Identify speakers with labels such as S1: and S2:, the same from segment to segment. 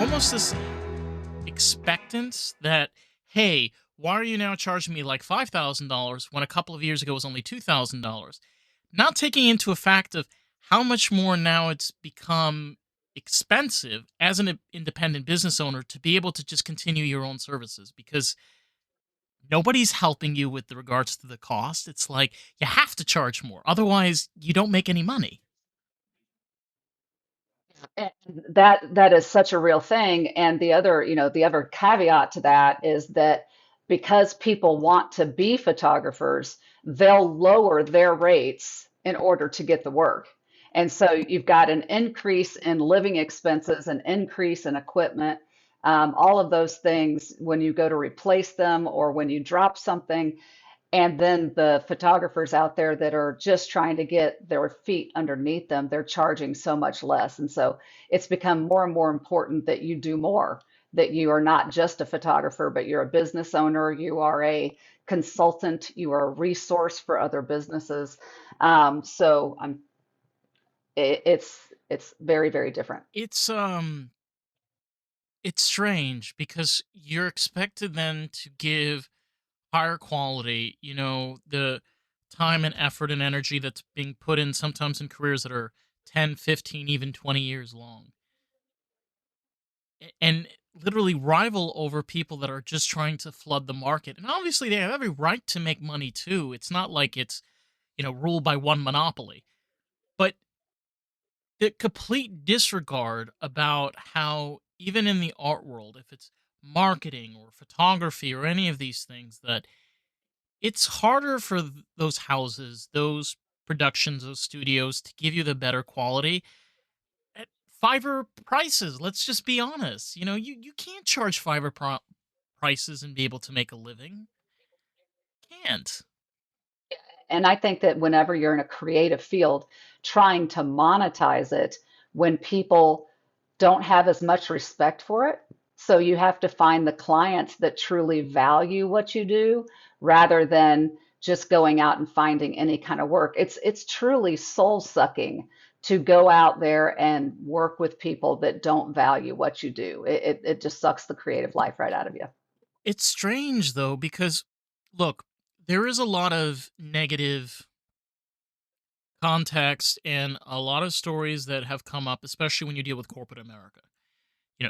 S1: almost this expectance that, hey, why are you now charging me like $5,000 when a couple of years ago it was only $2,000? Not taking into a fact of how much more now it's become expensive as an independent business owner to be able to just continue your own services because nobody's helping you with the regards to the cost. It's like you have to charge more. Otherwise, you don't make any money.
S2: And that is such a real thing. And the other caveat to that is that because people want to be photographers, they'll lower their rates in order to get the work. And so you've got an increase in living expenses, an increase in equipment, all of those things when you go to replace them or when you drop something. And then the photographers out there that are just trying to get their feet underneath them, they're charging so much less. And so it's become more and more important that you do more, that you are not just a photographer, but you're a business owner, you are a consultant, you are a resource for other businesses. So it's very, very different.
S1: It's strange because you're expected then to give higher quality, the time and effort and energy that's being put in sometimes in careers that are 10, 15, even 20 years long. And literally rival over people that are just trying to flood the market. And obviously they have every right to make money too. It's not like it's, ruled by one monopoly. But the complete disregard about how even in the art world, if it's marketing or photography or any of these things, that it's harder for those houses, those productions, those studios to give you the better quality at Fiverr prices. Let's just be honest. You can't charge prices and be able to make a living. Can't.
S2: And I think that whenever you're in a creative field, trying to monetize it when people don't have as much respect for it. So you have to find the clients that truly value what you do rather than just going out and finding any kind of work. It's truly soul sucking to go out there and work with people that don't value what you do. It just sucks the creative life right out of you.
S1: It's strange though, because look, there is a lot of negative context and a lot of stories that have come up, especially when you deal with corporate America.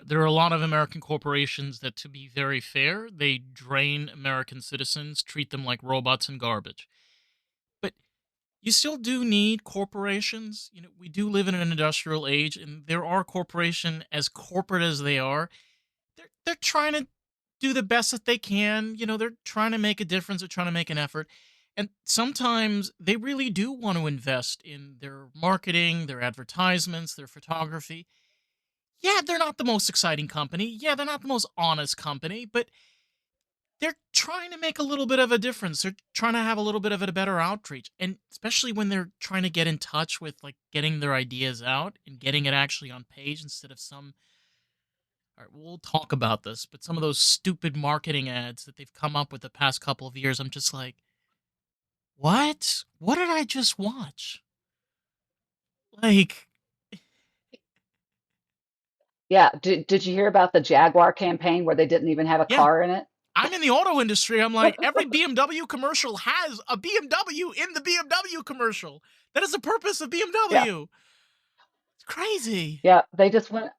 S1: There are a lot of American corporations that, to be very fair, they drain American citizens, treat them like robots and garbage. But you still do need corporations. We do live in an industrial age, and there are corporations as corporate as they are. They're trying to do the best that they can. They're trying to make a difference. They're trying to make an effort. And sometimes they really do want to invest in their marketing, their advertisements, their photography. Yeah, they're not the most exciting company. Yeah, they're not the most honest company, but they're trying to make a little bit of a difference. They're trying to have a little bit of a better outreach. And especially when they're trying to get in touch with like getting their ideas out and getting it actually on page instead of some, all right, we'll talk about this, but some of those stupid marketing ads that they've come up with the past couple of years, I'm just like, what? What did I just watch? Like,
S2: Yeah, did you hear about the Jaguar campaign where they didn't even have a
S1: yeah,
S2: car in it?
S1: I'm in the auto industry. I'm like, every BMW commercial has a BMW in the BMW commercial. That is the purpose of
S2: Yeah.
S1: BMW. It's crazy.
S2: Yeah, they just went.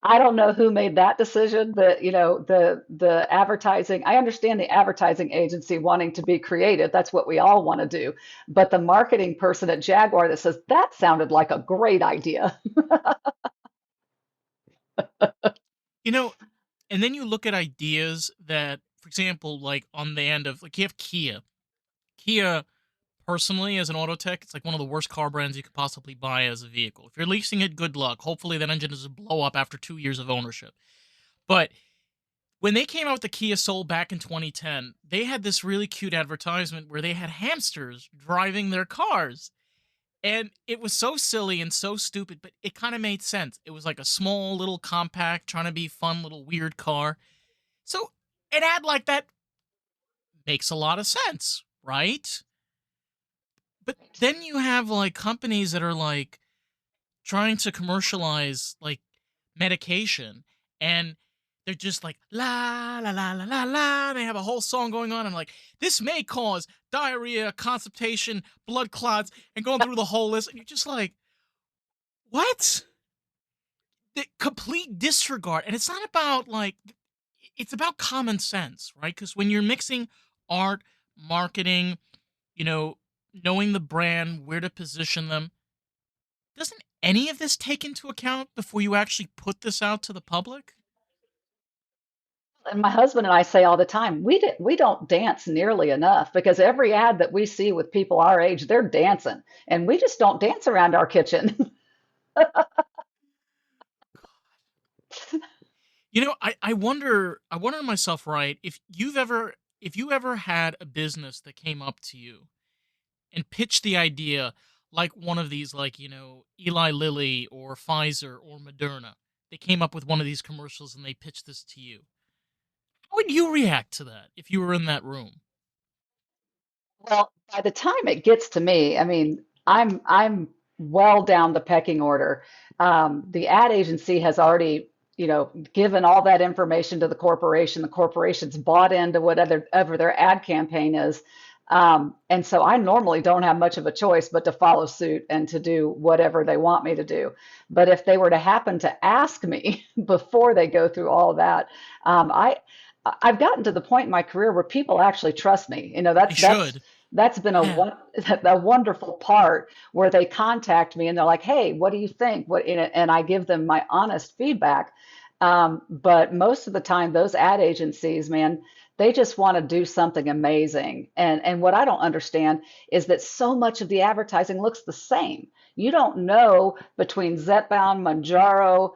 S2: I don't know who made that decision, but the advertising, I understand the advertising agency wanting to be creative. That's what we all want to do. But the marketing person at Jaguar that says that sounded like a great idea.
S1: You know, and then you look at ideas that, for example, like on the end of, like, you have Kia. Kia, personally, as an auto tech, it's like one of the worst car brands you could possibly buy as a vehicle. If you're leasing it, good luck. Hopefully that engine doesn't blow up after 2 years of ownership. But when they came out with the Kia Soul back in 2010, they had this really cute advertisement where they had hamsters driving their cars. And it was so silly and so stupid, but it kind of made sense. It was like a small, little compact, trying to be fun, little weird car. So an ad like that makes a lot of sense, right? But then you have like companies that are like trying to commercialize like medication, and they're just like la la la la la la. They have a whole song going on. I'm like, this may cause diarrhea, constipation, blood clots, and going through the whole list. And you're just like, what? The complete disregard. And it's not about like, it's about common sense, right? Because when you're mixing art, marketing, you know, knowing the brand, where to position them, doesn't any of this take into account before you actually put this out to the public?
S2: And my husband and I say all the time, we don't dance nearly enough because every ad that we see with people our age, they're dancing, and we just don't dance around our kitchen.
S1: I wonder to myself, right, if you ever had a business that came up to you and pitched the idea like one of these, like, Eli Lilly or Pfizer or Moderna. They came up with one of these commercials and they pitched this to you. How would you react to that if you were in that room?
S2: Well, by the time it gets to me, I mean, I'm well down the pecking order. The ad agency has already, given all that information to the corporation. The corporation's bought into whatever ever their ad campaign is. And so I normally don't have much of a choice but to follow suit and to do whatever they want me to do. But if they were to happen to ask me before they go through all of that, um, I I've gotten to the point in my career where people actually trust me.
S1: They
S2: That's
S1: should.
S2: that's been
S1: Yeah.
S2: a wonderful part where they contact me and they're like, "Hey, what do you think?" And I give them my honest feedback. But most of the time, those ad agencies, man, they just want to do something amazing. And what I don't understand is that so much of the advertising looks the same. You don't know between Zepbound, Manjaro,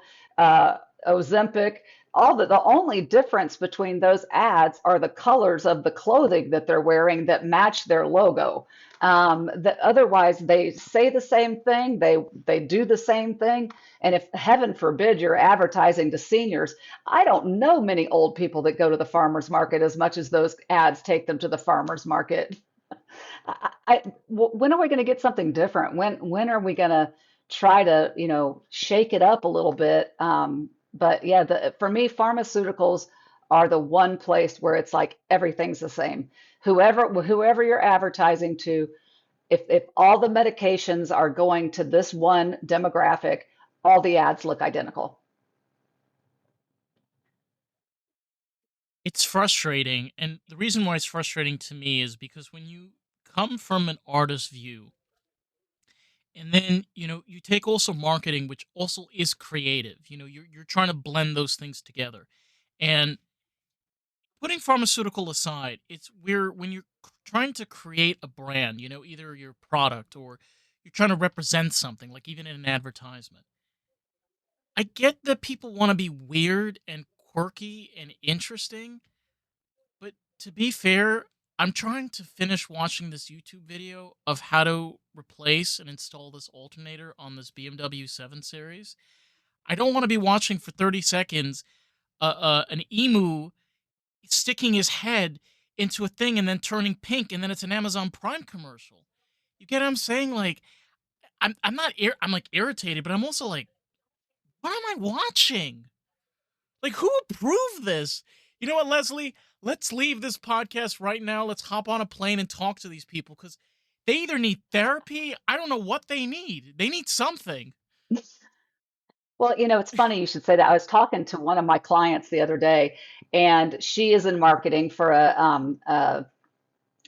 S2: Ozempic, the only difference between those ads are the colors of the clothing that they're wearing that match their logo. That otherwise they say the same thing, they do the same thing. And if heaven forbid you're advertising to seniors, I don't know many old people that go to the farmers market as much as those ads take them to the farmers market. When are we going to get something different? When are we going to try to, shake it up a little bit? But yeah, for me, pharmaceuticals are the one place where it's like everything's the same. Whoever you're advertising to, if all the medications are going to this one demographic, all the ads look identical.
S1: It's frustrating. And the reason why it's frustrating to me is because when you come from an artist view, and then, you take also marketing, which also is creative. You're trying to blend those things together. And putting pharmaceutical aside, it's where when you're trying to create a brand, either your product or you're trying to represent something, like even in an advertisement. I get that people want to be weird and quirky and interesting, but to be fair, I'm trying to finish watching this YouTube video of how to replace and install this alternator on this BMW 7 Series. I don't want to be watching for 30 seconds an emu sticking his head into a thing and then turning pink and then it's an Amazon Prime commercial. You get what I'm saying? Like I'm not I'm like irritated, but I'm also like, what am I watching? Like, who approved this? You know what, Leslie? Let's leave this podcast right now. Let's hop on a plane and talk to these people because they either need therapy. I don't know what they need. They need something.
S2: Well, it's funny you should say that. I was talking to one of my clients the other day, and she is in marketing for a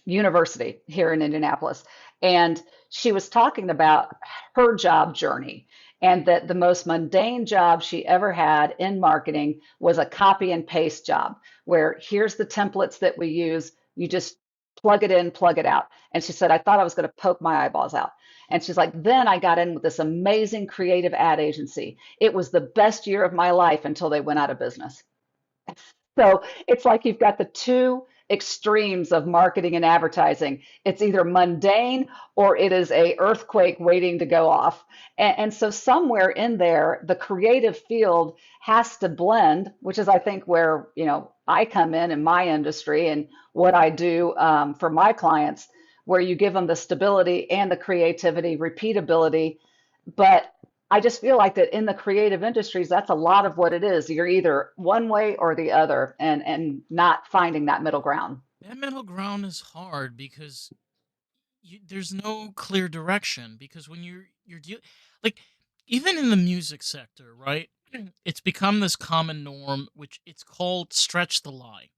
S2: university here in Indianapolis. And she was talking about her job journey and that the most mundane job she ever had in marketing was a copy and paste job where here's the templates that we use. You just plug it in, plug it out. And she said, I thought I was going to poke my eyeballs out. And she's like, then I got in with this amazing creative ad agency. It was the best year of my life until they went out of business. So it's like you've got the two extremes of marketing and advertising. It's either mundane or it is a earthquake waiting to go off. And so somewhere in there, the creative field has to blend, which is I think where I come in my industry and what I do for my clients, where you give them the stability and the creativity, repeatability, but I just feel like that in the creative industries, that's a lot of what it is. You're either one way or the other, and not finding that middle ground.
S1: That middle ground is hard because there's no clear direction. Because when like even in the music sector, right? It's become this common norm, which it's called stretch the lie.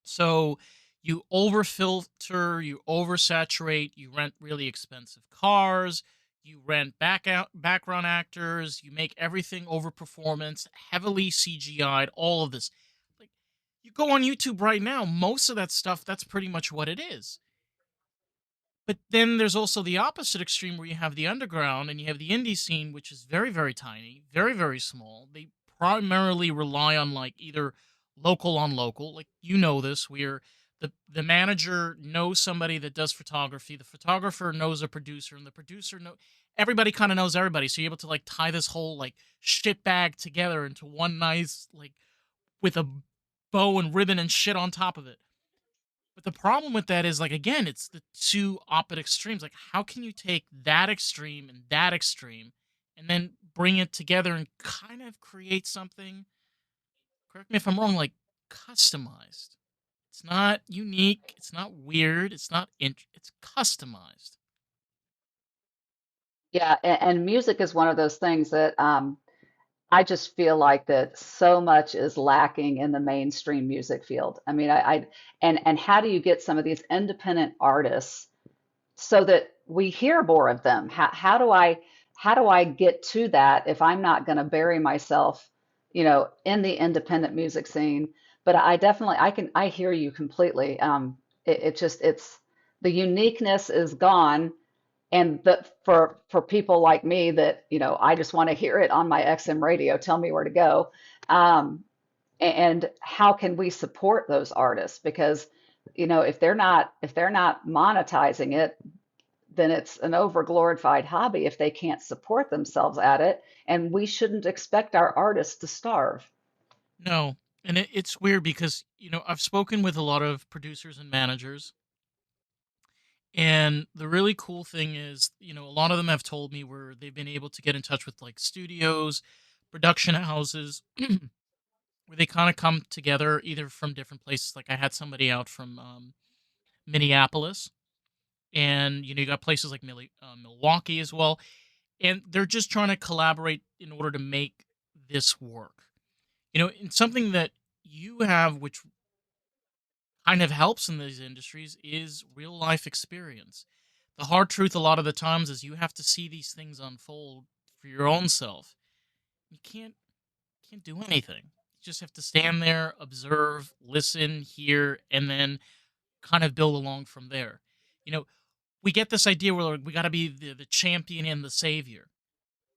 S1: So you overfilter, you oversaturate, you rent really expensive cars, you rent background actors, you make everything over performance, heavily CGI'd, all of this. Like you go on YouTube right now, most of that stuff, that's pretty much what it is. But then there's also the opposite extreme where you have the underground and you have the indie scene, which is very, very tiny, very, very small. They primarily rely on like either local on local, like you know this, where the manager knows somebody that does photography, the photographer knows a producer, and the producer know everybody kind of knows everybody. So you're able to like tie this whole like shit bag together into one nice like with a bow and ribbon and shit on top of it. But the problem with that is like again, it's the two opposite extremes. Like how can you take that extreme and then bring it together and kind of create something, correct me if I'm wrong, like customized. It's not unique, it's not weird, it's customized.
S2: Yeah, and music is one of those things that I just feel like that so much is lacking in the mainstream music field. I mean, and how do you get some of these independent artists so that we hear more of them? How do I get to that if I'm not going to bury myself, in the independent music scene? But I definitely I hear you completely. It just it's the uniqueness is gone, and for people like me that I just want to hear it on my XM radio, tell me where to go. Um, and how can we support those artists? Because if they're not monetizing it, then it's an overglorified hobby if they can't support themselves at it. And we shouldn't expect our artists to starve.
S1: No. And it's weird because, I've spoken with a lot of producers and managers. And the really cool thing is, a lot of them have told me where they've been able to get in touch with like studios, production houses, where they kind of come together either from different places. Like I had somebody out from Minneapolis, and you got places like Milwaukee as well, and they're just trying to collaborate in order to make this work. And something that you have, which kind of helps in these industries, is real life experience. The hard truth a lot of the times is you have to see these things unfold for your own self. You can't do anything. You just have to stand there, observe, listen, hear, and then kind of build along from there. You know, we get this idea where like, we got to be the champion and the savior,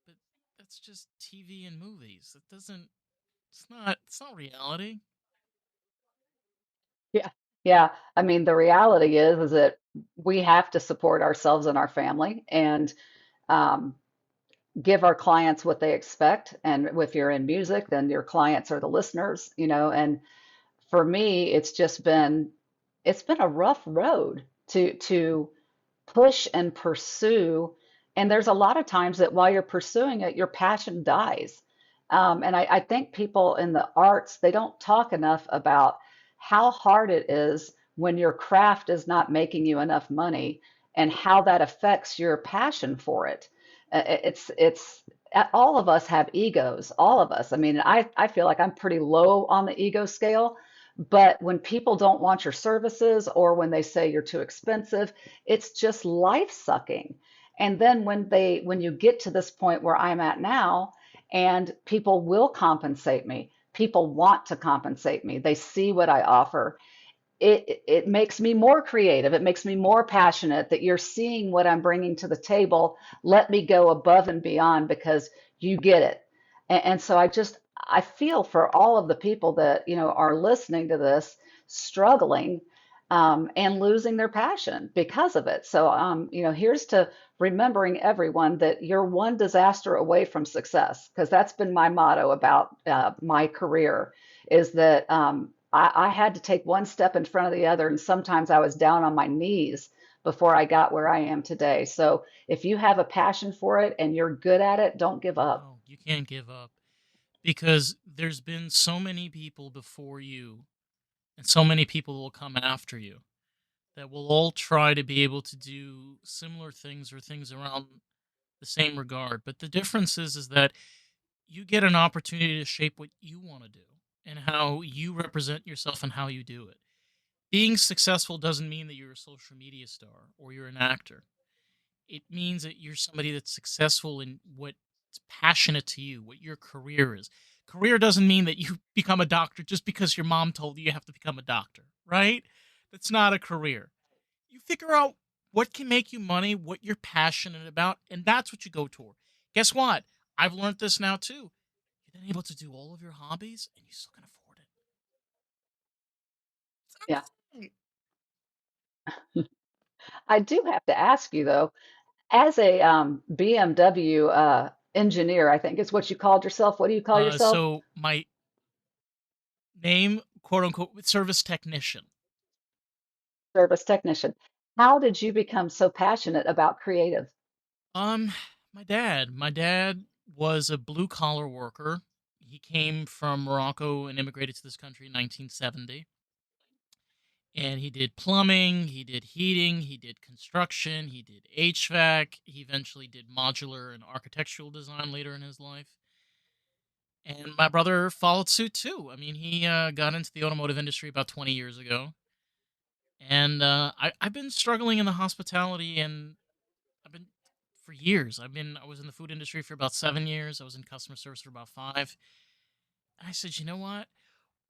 S1: but that's just TV and movies. It doesn't. It's not reality.
S2: Yeah. Yeah. I mean, the reality is that we have to support ourselves and our family, and um, give our clients what they expect. And if you're in music, then your clients are the listeners. And for me, it's been a rough road to push and pursue. And there's a lot of times that while you're pursuing it, your passion dies. And I think people in the arts, they don't talk enough about how hard it is when your craft is not making you enough money, and how that affects your passion for it. It's all of us have egos, all of us. I mean, I feel like I'm pretty low on the ego scale, but when people don't want your services, or when they say you're too expensive, it's just life sucking. And then when you get to this point where I'm at now, and people will compensate me, people want to compensate me, they see what I offer, it makes me more creative. It makes me more passionate that you're seeing what I'm bringing to the table. Let me go above and beyond because you get it. And so I feel for all of the people that are listening to this, struggling, and losing their passion because of it. So here's to remembering everyone that you're one disaster away from success, because that's been my motto about my career, is that I had to take one step in front of the other, and sometimes I was down on my knees before I got where I am today. So if you have a passion for it and you're good at it, don't give up.
S1: No, you can't give up because there's been so many people before you and so many people will come after you that will all try to be able to do similar things or things around the same regard. But the difference is that you get an opportunity to shape what you want to do and how you represent yourself and how you do it. Being successful doesn't mean that you're a social media star or you're an actor. It means that you're somebody that's successful in what's passionate to you, what your career is. Career doesn't mean that you become a doctor just because your mom told you you have to become a doctor, right? That's not a career. You figure out what can make you money, what you're passionate about, and that's what you go toward. Guess what? I've learned this now too. You're then able to do all of your hobbies and you still can afford it. It's
S2: Yeah.
S1: amazing.
S2: I do have to ask you though, as a BMW engineer, I think is what you called yourself. What do you call yourself?
S1: So my name, quote unquote, service technician.
S2: Service technician. How did you become so passionate about creative?
S1: Um, my dad was a blue collar worker. He came from Morocco and immigrated to this country in 1970. And he did plumbing, he did heating, he did construction, he did HVAC. He eventually did modular and architectural design later in his life. And my brother followed suit too. I mean, he got into the automotive industry about 20 years ago. And I've been struggling in the hospitality and I've been for years. I was in the food industry for about 7 years. I was in customer service for about five. And I said, you know what?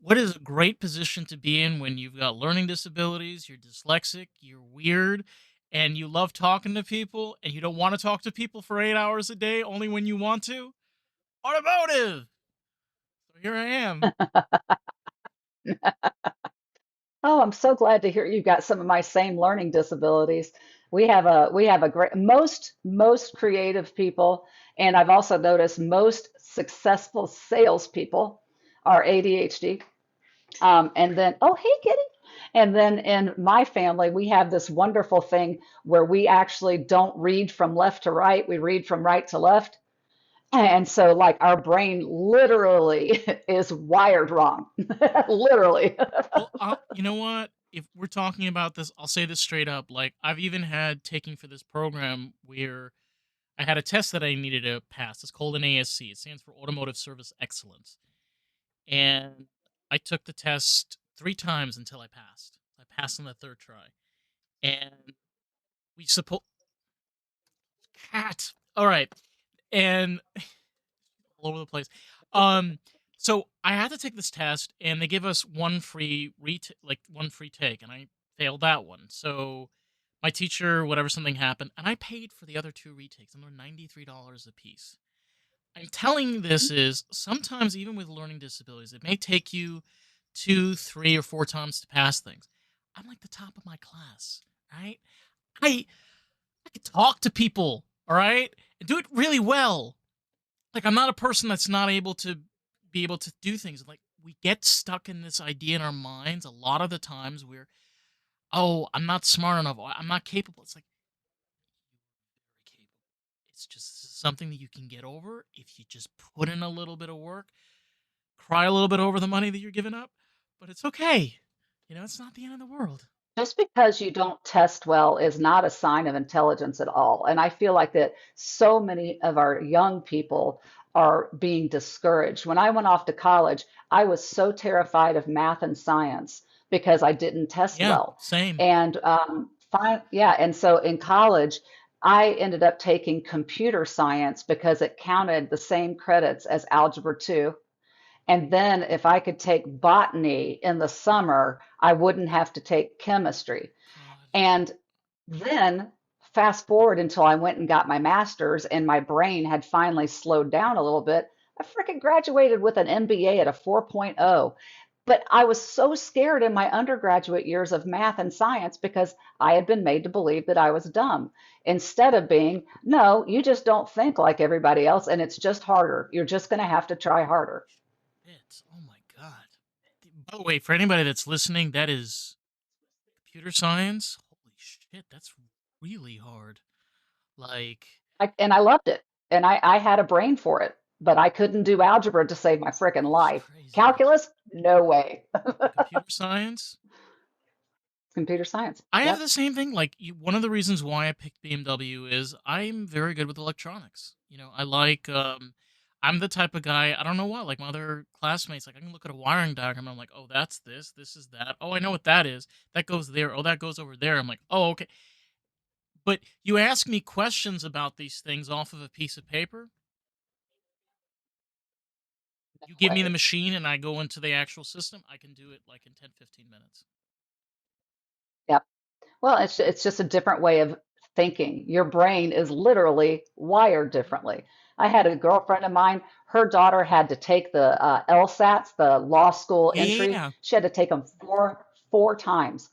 S1: What is a great position to be in when you've got learning disabilities, you're dyslexic, you're weird, and you love talking to people, and you don't want to talk to people for 8 hours a day, only when you want to? Automotive. So here I am.
S2: Oh, I'm so glad to hear you got some of my same learning disabilities. We have a great most creative people, and I've also noticed most successful salespeople are ADHD. And then, oh, hey, Kitty. And then in my family, we have this wonderful thing where we actually don't read from left to right, we read from right to left. And so, like, our brain literally is wired wrong, literally.
S1: Well, you know what? If we're talking about this, I'll say this straight up. Like, I've even had taking for this program where I had a test that I needed to pass. It's called an ASC. It stands for Automotive Service Excellence. And I took the test 3 times until I passed. I passed on the 3rd try. And we supposed cat. All right. And all over the place. Um so I had to take this test and they give us one free one free take and I failed that one. So my teacher, whatever something happened, and I paid for the other 2 retakes, and they're $93 a piece. I'm telling this is sometimes even with learning disabilities, it may take you 2, 3, or 4 times to pass things. I'm like the top of my class, right? I I can talk to people, all right, and do it really well. Like I'm not a person that's not able to be able to do things. Like we get stuck in this idea in our minds a lot of the times where, oh, I'm not smart enough, or I'm not capable. It's like you're very capable. It's just something that you can get over if you just put in a little bit of work, cry a little bit over the money that you're giving up, but it's okay. It's not the end of the world.
S2: Just because you don't test well is not a sign of intelligence at all. And I feel like that so many of our young people are being discouraged. When I went off to college, I was so terrified of math and science because I didn't test
S1: Yeah,
S2: well.
S1: same.
S2: And yeah, and so in college, I ended up taking computer science because it counted the same credits as Algebra 2. And then if I could take botany in the summer, I wouldn't have to take chemistry.
S1: God.
S2: And then fast forward until I went and got my master's and my brain had finally slowed down a little bit. I freaking graduated with an MBA at a 4.0. But I was so scared in my undergraduate years of math and science because I had been made to believe that I was dumb. Instead of being, no, you just don't think like everybody else and it's just harder. You're just going to have to try harder.
S1: Shit. Oh my god. By the way, for anybody that's listening, that is computer science. Holy shit, that's really hard. Like,
S2: And I loved it. And I had a brain for it, but I couldn't do algebra to save my frickin'
S1: it's
S2: life.
S1: crazy.
S2: Calculus? No way.
S1: And computer science,
S2: Computer science.
S1: I have
S2: Yep.
S1: the same thing. Like, one of the reasons why I picked BMW is I'm very good with electronics. I like. I'm the type of guy. I don't know why. Like my other classmates, like I can look at a wiring diagram. I'm like, oh, that's this. This is that. Oh, I know what that is. That goes there. Oh, that goes over there. I'm like, oh, okay. But you ask me questions about these things off of a piece of paper.
S2: No
S1: You give me the
S2: way.
S1: machine and I go into the actual system. I can do it like in 10, 15 minutes.
S2: Yep. Well, it's just a different way of thinking. Your brain is literally wired
S1: Mhm.
S2: differently. I had a girlfriend of mine, her daughter had to take the LSATs, the law school
S1: Yeah, yeah,
S2: entry.
S1: yeah.
S2: She had to take them four times,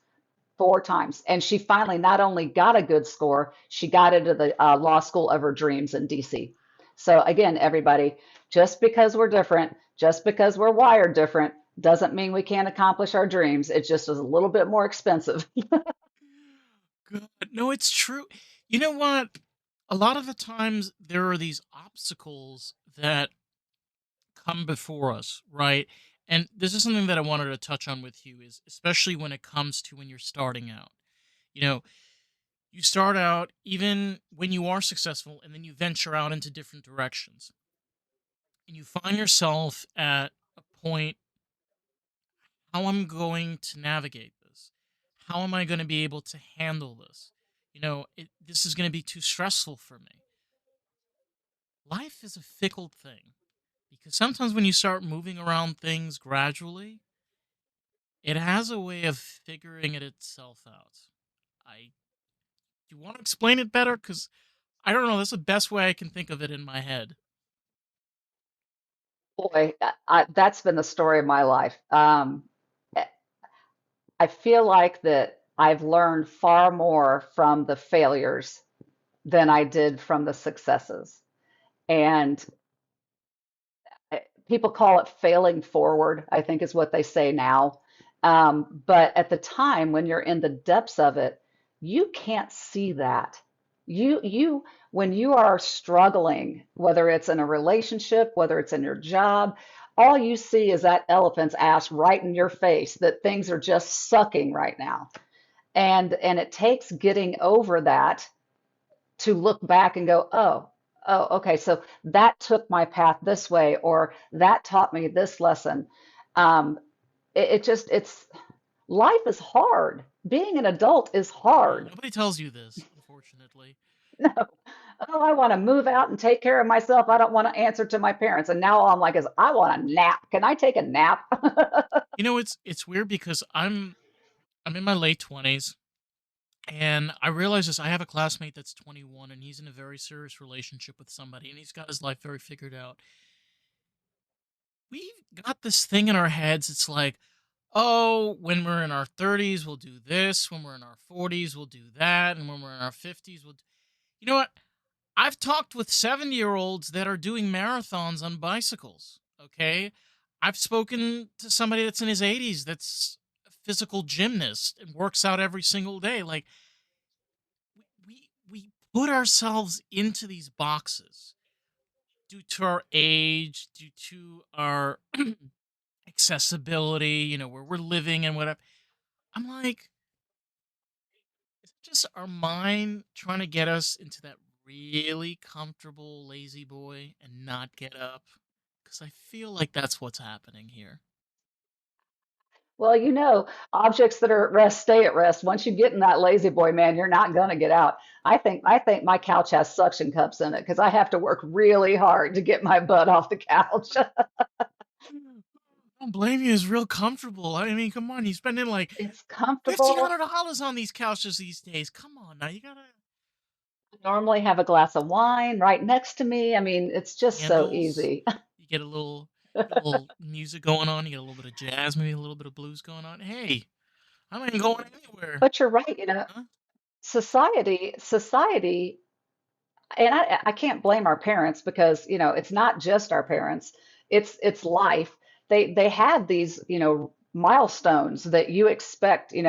S2: four times. And she finally not only got a good score, she got into the law school of her dreams in DC. So again, everybody, just because we're different, just because we're wired different, doesn't mean we can't accomplish our dreams. It just is a little bit more expensive.
S1: God, no, it's true. You know what? A lot of the times there are these obstacles that come before us, right? And this is something that I wanted to touch on with you is especially when it comes to when you're starting out. You know, you start out even when you are successful and then you venture out into different directions. And you find yourself at a point, how I'm going to navigate this? How am I going to be able to handle this? This is going to be too stressful for me. Life is a fickle thing because sometimes when you start moving around things gradually, it has a way of figuring it itself out. I Do you want to explain it better? Because I don't know. That's the best way I can think of it in my head.
S2: Boy, that's been the story of my life. I feel like that I've learned far more from the failures than I did from the successes. And people call it failing forward, I think is what they say now. But at the time when you're in the depths of it, you can't see that. When you are struggling, whether it's in a relationship, whether it's in your job, all you see is that elephant's ass right in your face that things are just sucking right now. And it takes getting over that to look back and go, okay, so that took my path this way, or that taught me this lesson. Um, it's life is hard. Being an adult is
S1: Yeah,
S2: hard.
S1: nobody tells you this, unfortunately.
S2: No, oh, I want to move out and take care of myself. I don't want to answer to my parents. And now all I'm like is, I want a nap. Can I take a nap?
S1: It's weird because I'm in my late 20s. And I realize this. I have a classmate that's 21 and he's in a very serious relationship with somebody and he's got his life very figured out. We've got this thing in our heads. It's like, oh, when we're in our 30s, we'll do this. When we're in our 40s, we'll do that. And when we're in our 50s, You know what? I've talked with 70-year-olds that are doing marathons on bicycles. Okay. I've spoken to somebody that's in his 80s that's a physical gymnast and works out every single day. Like, we put ourselves into these boxes due to our age, due to our accessibility, where we're living and whatever. I'm like, is it just our mind trying to get us into that really comfortable lazy boy and not get up? Because I feel like that's what's happening here.
S2: Well, objects that are at rest stay at rest. Once you get in that lazy boy, man, you're not going to get out. I think my couch has suction cups in it because I have to work really hard to get my butt off the couch.
S1: Don't blame you. It's real comfortable. I mean, come on. You're spending like
S2: It's
S1: fifteen
S2: comfortable.
S1: hundred dollars on these couches these days. Come on now. You gotta
S2: I normally have a glass of wine right next to me. I mean, it's just so
S1: candles.
S2: easy.
S1: You get a little music going on. You get a little bit of jazz, maybe a little bit of blues going on. Hey, I ain't going anywhere.
S2: But you're right,
S1: Huh?
S2: society, and I can't blame our parents because, it's not just our parents. It's life. They have these, milestones that you expect, okay,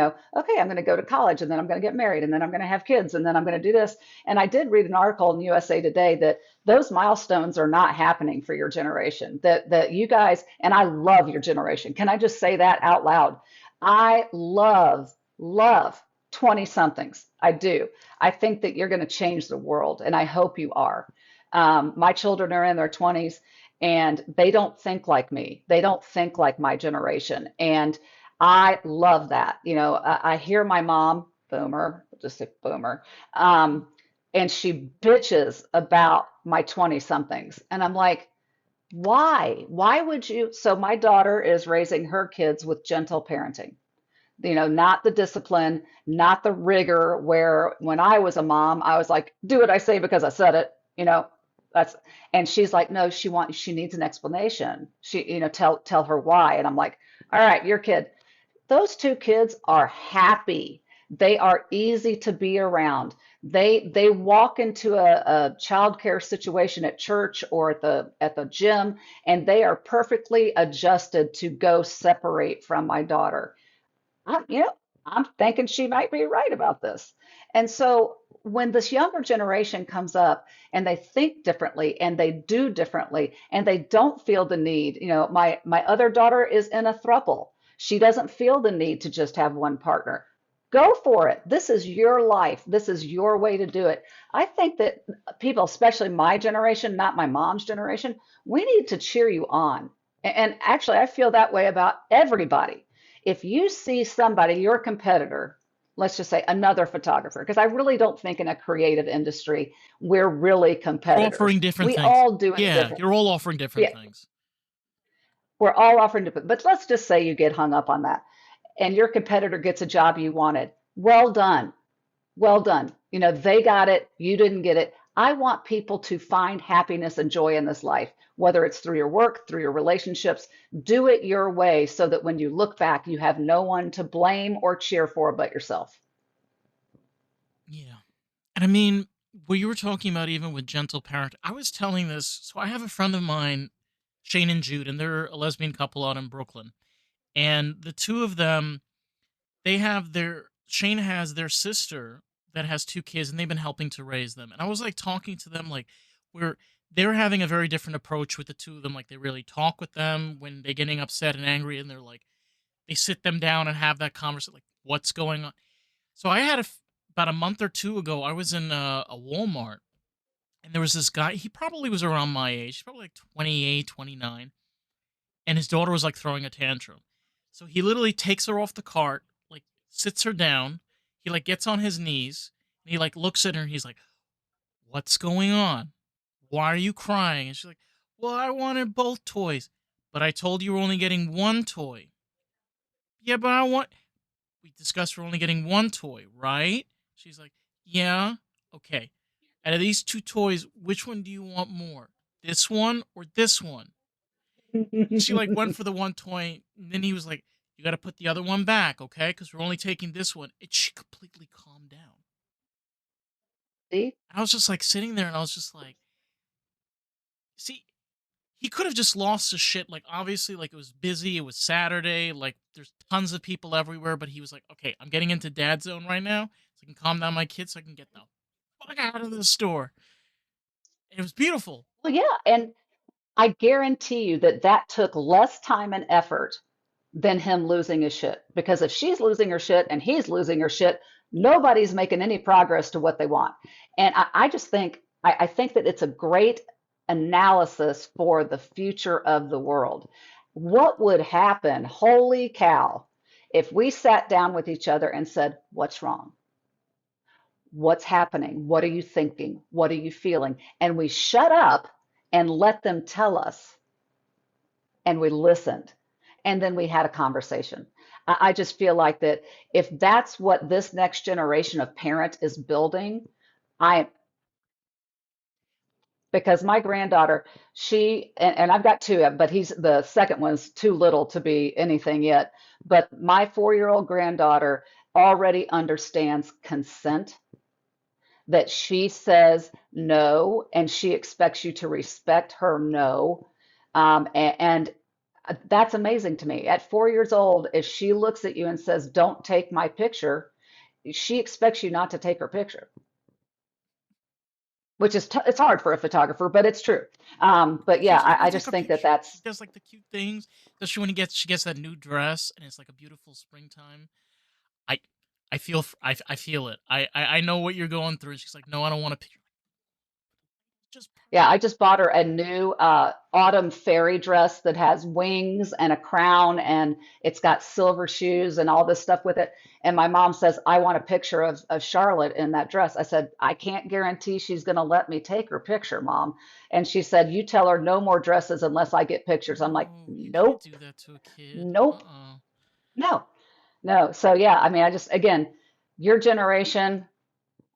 S2: I'm going to go to college and then I'm going to get married and then I'm going to have kids and then I'm going to do this. And I did read an article in USA Today that those milestones are not happening for your generation. That you guys, and I love your generation. Can I just say that out loud? I love 20 somethings. I do. I think that you're going to change the world, and I hope you are. My children are in their 20s and they don't think like me. They don't think like my generation. And I love that. I hear my mom, boomer, just say boomer, um, and she bitches about my 20 somethings. And I'm like, why? Why would you? So my daughter is raising her kids with gentle parenting, not the discipline, not the rigor, where when I was a mom, I was like, do what I say because I said it, that's, and she's like, no, she needs an explanation. Tell her why. And I'm like, all right, your kid. Those two kids are happy. They are easy to be around. They walk into a childcare situation at church or at the gym, and they are perfectly adjusted to go separate from my daughter. I'm, you know, I'm thinking she might be right about this. And so when this younger generation comes up and they think differently and they do differently and they don't feel the need, my other daughter is in a throuple. She doesn't feel the need to just have one partner. Go for it. This is your life. This is your way to do it. I think that people, especially my generation, not my mom's generation, we need to cheer you on. And actually, I feel that way about everybody. If you see somebody, your competitor, let's just say another photographer, because I really don't think in a creative industry we're really
S1: You're
S2: competitors.
S1: offering different
S2: We
S1: things.
S2: all do it
S1: Yeah,
S2: different.
S1: you're all offering different
S2: Yeah,
S1: things.
S2: we're all offering different. But let's just say you get hung up on that, and your competitor gets a job you wanted. Well done. Well done. They got it, you didn't get it. I want people to find happiness and joy in this life, whether it's through your work, through your relationships. Do it your way so that when you look back, you have no one to blame or cheer for but yourself.
S1: Yeah. And I mean, what you were talking about, even with gentle parent, I was telling this. So I have a friend of mine, Shane and Jude, and they're a lesbian couple out in Brooklyn. And the two of them, they have Shane has their sister that has two kids, and they've been helping to raise them. And I was like talking to them, like, we're they're having a very different approach with the two of them. Like, they really talk with them when they're getting upset and angry, and they're like, they sit them down and have that conversation, like, what's going on. So I had about a month or two ago, I was in a Walmart, and there was this guy. He probably was around my age. He's probably like 28, 29, and his daughter was like throwing a tantrum. So he literally takes her off the cart, like sits her down. He like gets on his knees and he like looks at her and he's like, "What's going on? Why are you crying?" And she's like, "Well, I wanted both toys, but I told you we're only getting one toy." "Yeah, but I want." We discussed we're only getting one toy, right? She's like, "Yeah, okay. Out of these two toys, which one do you want more? This one or this one?" And she like went for the one toy, and then he was like, "You got to put the other one back, okay? Because we're only taking this one." And she completely calmed down.
S2: See?
S1: And I was just like sitting there, and I was just like, "See, he could have just lost his shit. Like, obviously, like, it was busy. It was Saturday. Like, there's tons of people everywhere. But he was like, okay, I'm getting into dad zone right now, so I can calm down my kids, so I can get the fuck out of the store." And it was beautiful.
S2: Well, yeah, and I guarantee you that that took less time and effort than him losing his shit. Because if she's losing her shit and he's losing her shit, nobody's making any progress to what they want. And I just think, I think that it's a great analysis for the future of the world. What would happen, holy cow, if we sat down with each other and said, what's wrong? What's happening? What are you thinking? What are you feeling? And we shut up and let them tell us, and we listened, and then we had a conversation. I just feel like that if that's what this next generation of parent is building, I because my granddaughter, and I've got two, but he's the second one's too little to be anything yet. But my 4-year-old granddaughter already understands consent, that she says no, and she expects you to respect her no. And That's amazing to me. At 4 years old, if she looks at you and says, "Don't take my picture," she expects you not to take her picture, which is it's hard for a photographer, but it's true. But yeah,
S1: She's like, "I'll
S2: I
S1: take
S2: just
S1: a
S2: think that
S1: picture." She
S2: that's
S1: does like the cute things, especially when she gets that new dress and it's like a beautiful springtime. I I feel it. I know what you're going through. She's like, "No, I don't want a picture." Just
S2: yeah.
S1: perfect.
S2: I just bought her a new autumn fairy dress that has wings and a crown, and it's got silver shoes and all this stuff with it. And my mom says, "I want a picture of Charlotte in that dress." I said, "I can't guarantee she's going to let me take her picture, Mom." And she said, "You tell her no more dresses unless I get pictures." I'm like,
S1: No, you can't
S2: "Nope,
S1: do that to a kid.
S2: nope,
S1: Uh-uh.
S2: no, no." So yeah, I mean, I just again, your generation,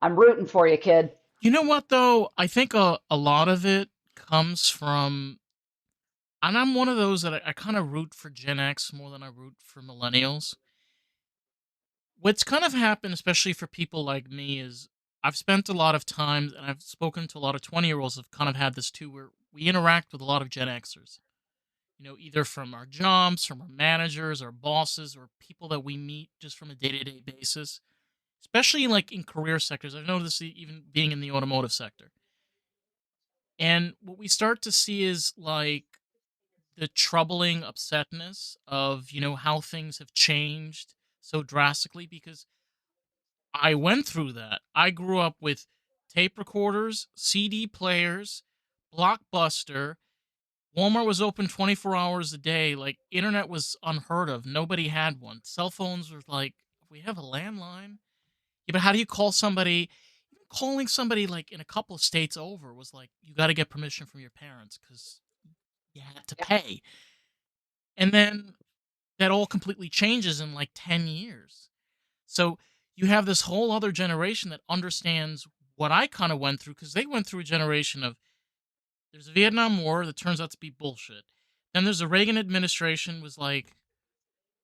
S2: I'm rooting for you, kid.
S1: You know what though? I think a lot of it comes from, and I'm one of those that I kind of root for Gen X more than I root for millennials. What's kind of happened, especially for people like me, is I've spent a lot of time and I've spoken to a lot of 20-year-olds have kind of had this too, where we interact with a lot of Gen Xers. Either from our jobs, from our managers, our bosses, or people that we meet just from a day-to-day basis, especially like in career sectors. I've noticed even being in the automotive sector. And what we start to see is like the troubling upsetness of, how things have changed so drastically because I went through that. I grew up with tape recorders, CD players, Blockbuster. Walmart was open 24 hours a day. Like, internet was unheard of. Nobody had one. Cell phones were like, we have a landline. Yeah, but how do you call somebody? Even calling somebody like in a couple of states over was like, you got to get permission from your parents because you had to
S2: Yeah,
S1: pay. And then that all completely changes in like 10 years. So you have this whole other generation that understands what I kind of went through because they went through a generation of there's a Vietnam War that turns out to be bullshit. Then there's a Reagan administration was like,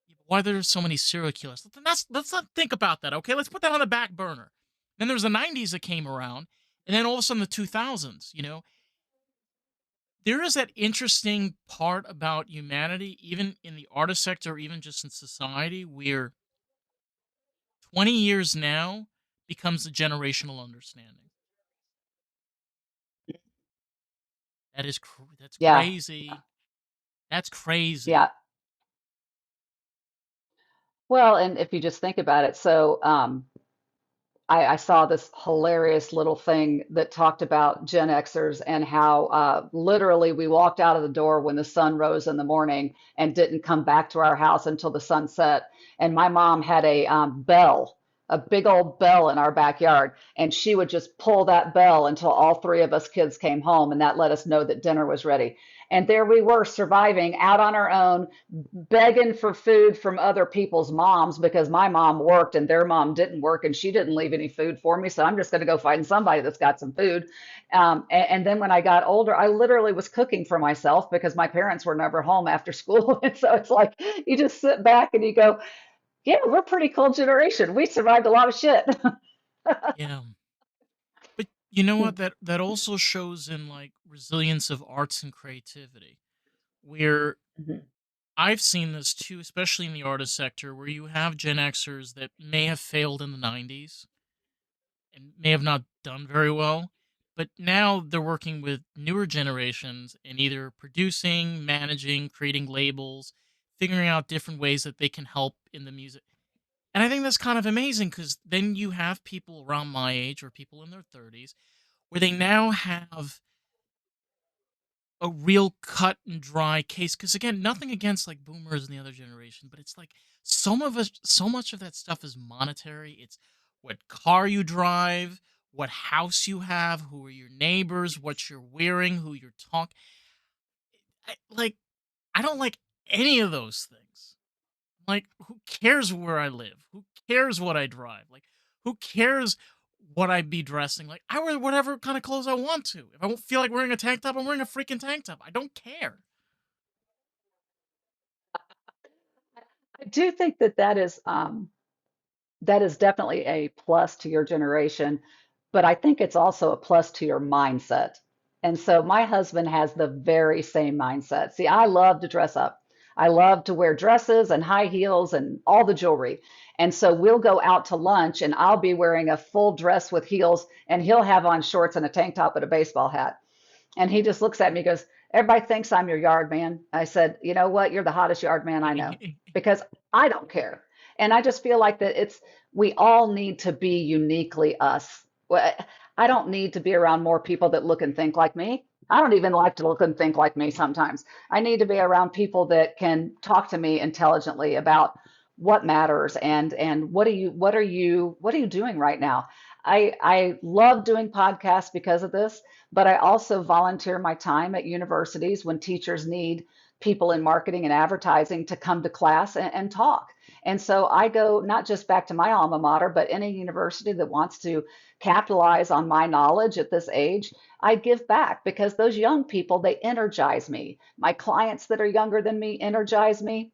S1: "Yeah, but why there's so many serial killers?" Let's not think about that, okay? Let's put that on the back burner. Then there was the 90s that came around, and then all of a sudden the 2000s, there is that interesting part about humanity, even in the artist sector, or even just in society, where 20 years now becomes a generational understanding. That's
S2: yeah,
S1: crazy. That's crazy.
S2: yeah. Well, and if you just think about it, so I saw this hilarious little thing that talked about Gen Xers and how literally we walked out of the door when the sun rose in the morning and didn't come back to our house until the sun set. And my mom had a bell, a big old bell in our backyard, and she would just pull that bell until all three of us kids came home, and that let us know that dinner was ready. And there we were surviving out on our own, begging for food from other people's moms because my mom worked and their mom didn't work and she didn't leave any food for me. So I'm just going to go find somebody that's got some food. And then when I got older, I literally was cooking for myself because my parents were never home after school. And so it's like you just sit back and you go, yeah, we're a pretty cool generation. We survived a lot of shit.
S1: Yeah. But you know what? That also shows in like resilience of arts and creativity. Where I've seen this too, especially in the artist sector, where you have Gen Xers that may have failed in the 90s and may have not done very well, but now they're working with newer generations and either producing, managing, creating labels, figuring out different ways that they can help in the music. And I think that's kind of amazing because then you have people around my age or people in their 30s where they now have a real cut and dry case. Because again, nothing against like boomers and the other generation, but it's like so much of that stuff is monetary. It's what car you drive, what house you have, who are your neighbors, what you're wearing, who you're talking. Like, I don't like any of those things. Like, who cares where I live? Who cares what I drive? Like, who cares what I be dressing? Like, I wear whatever kind of clothes I want to. If I don't feel like wearing a tank top, I'm wearing a freaking tank top. I don't care.
S2: I do think that that is definitely a plus to your generation, but I think it's also a plus to your mindset. And so my husband has the very same mindset. See, I love to dress up. I love to wear dresses and high heels and all the jewelry. And so we'll go out to lunch and I'll be wearing a full dress with heels and he'll have on shorts and a tank top and a baseball hat. And he just looks at me and goes, everybody thinks I'm your yard man. I said, you know what? You're the hottest yard man I know because I don't care. And I just feel like that we all need to be uniquely us. I don't need to be around more people that look and think like me. I don't even like to look and think like me sometimes. I need to be around people that can talk to me intelligently about what matters and what are you doing right now? I love doing podcasts because of this, but I also volunteer my time at universities when teachers need people in marketing and advertising to come to class and talk. And so I go not just back to my alma mater, but any university that wants to capitalize on my knowledge at this age, I give back because those young people, they energize me. My clients that are younger than me energize me.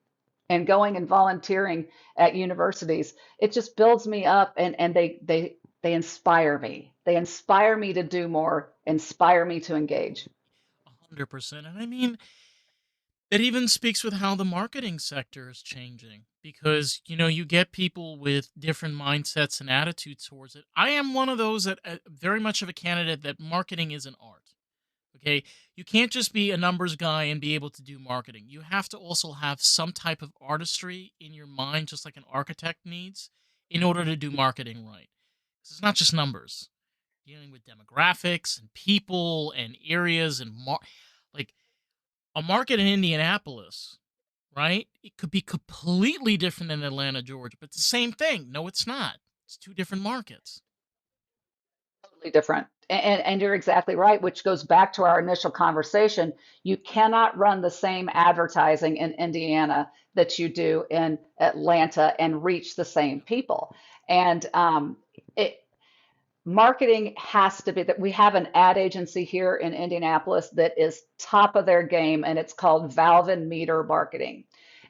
S2: And going and volunteering at universities, it just builds me up and they inspire me. They inspire me to do more, inspire me to engage.
S1: 100%. And I mean, that even speaks with how the marketing sector is changing because, you get people with different mindsets and attitudes towards it. I am one of those that very much of a candidate that marketing is an art. Okay. You can't just be a numbers guy and be able to do marketing. You have to also have some type of artistry in your mind, just like an architect needs, in order to do marketing right. 'Cause it's not just numbers, dealing with demographics and people and areas and like a market in Indianapolis, right? It could be completely different than Atlanta, Georgia, but it's the same thing. No, it's not. It's two different markets.
S2: Totally different. And you're exactly right, which goes back to our initial conversation. You cannot run the same advertising in Indiana that you do in Atlanta and reach the same people. And it, marketing has to be that we have an ad agency here in Indianapolis that is top of their game, and it's called Valve and Meter Marketing.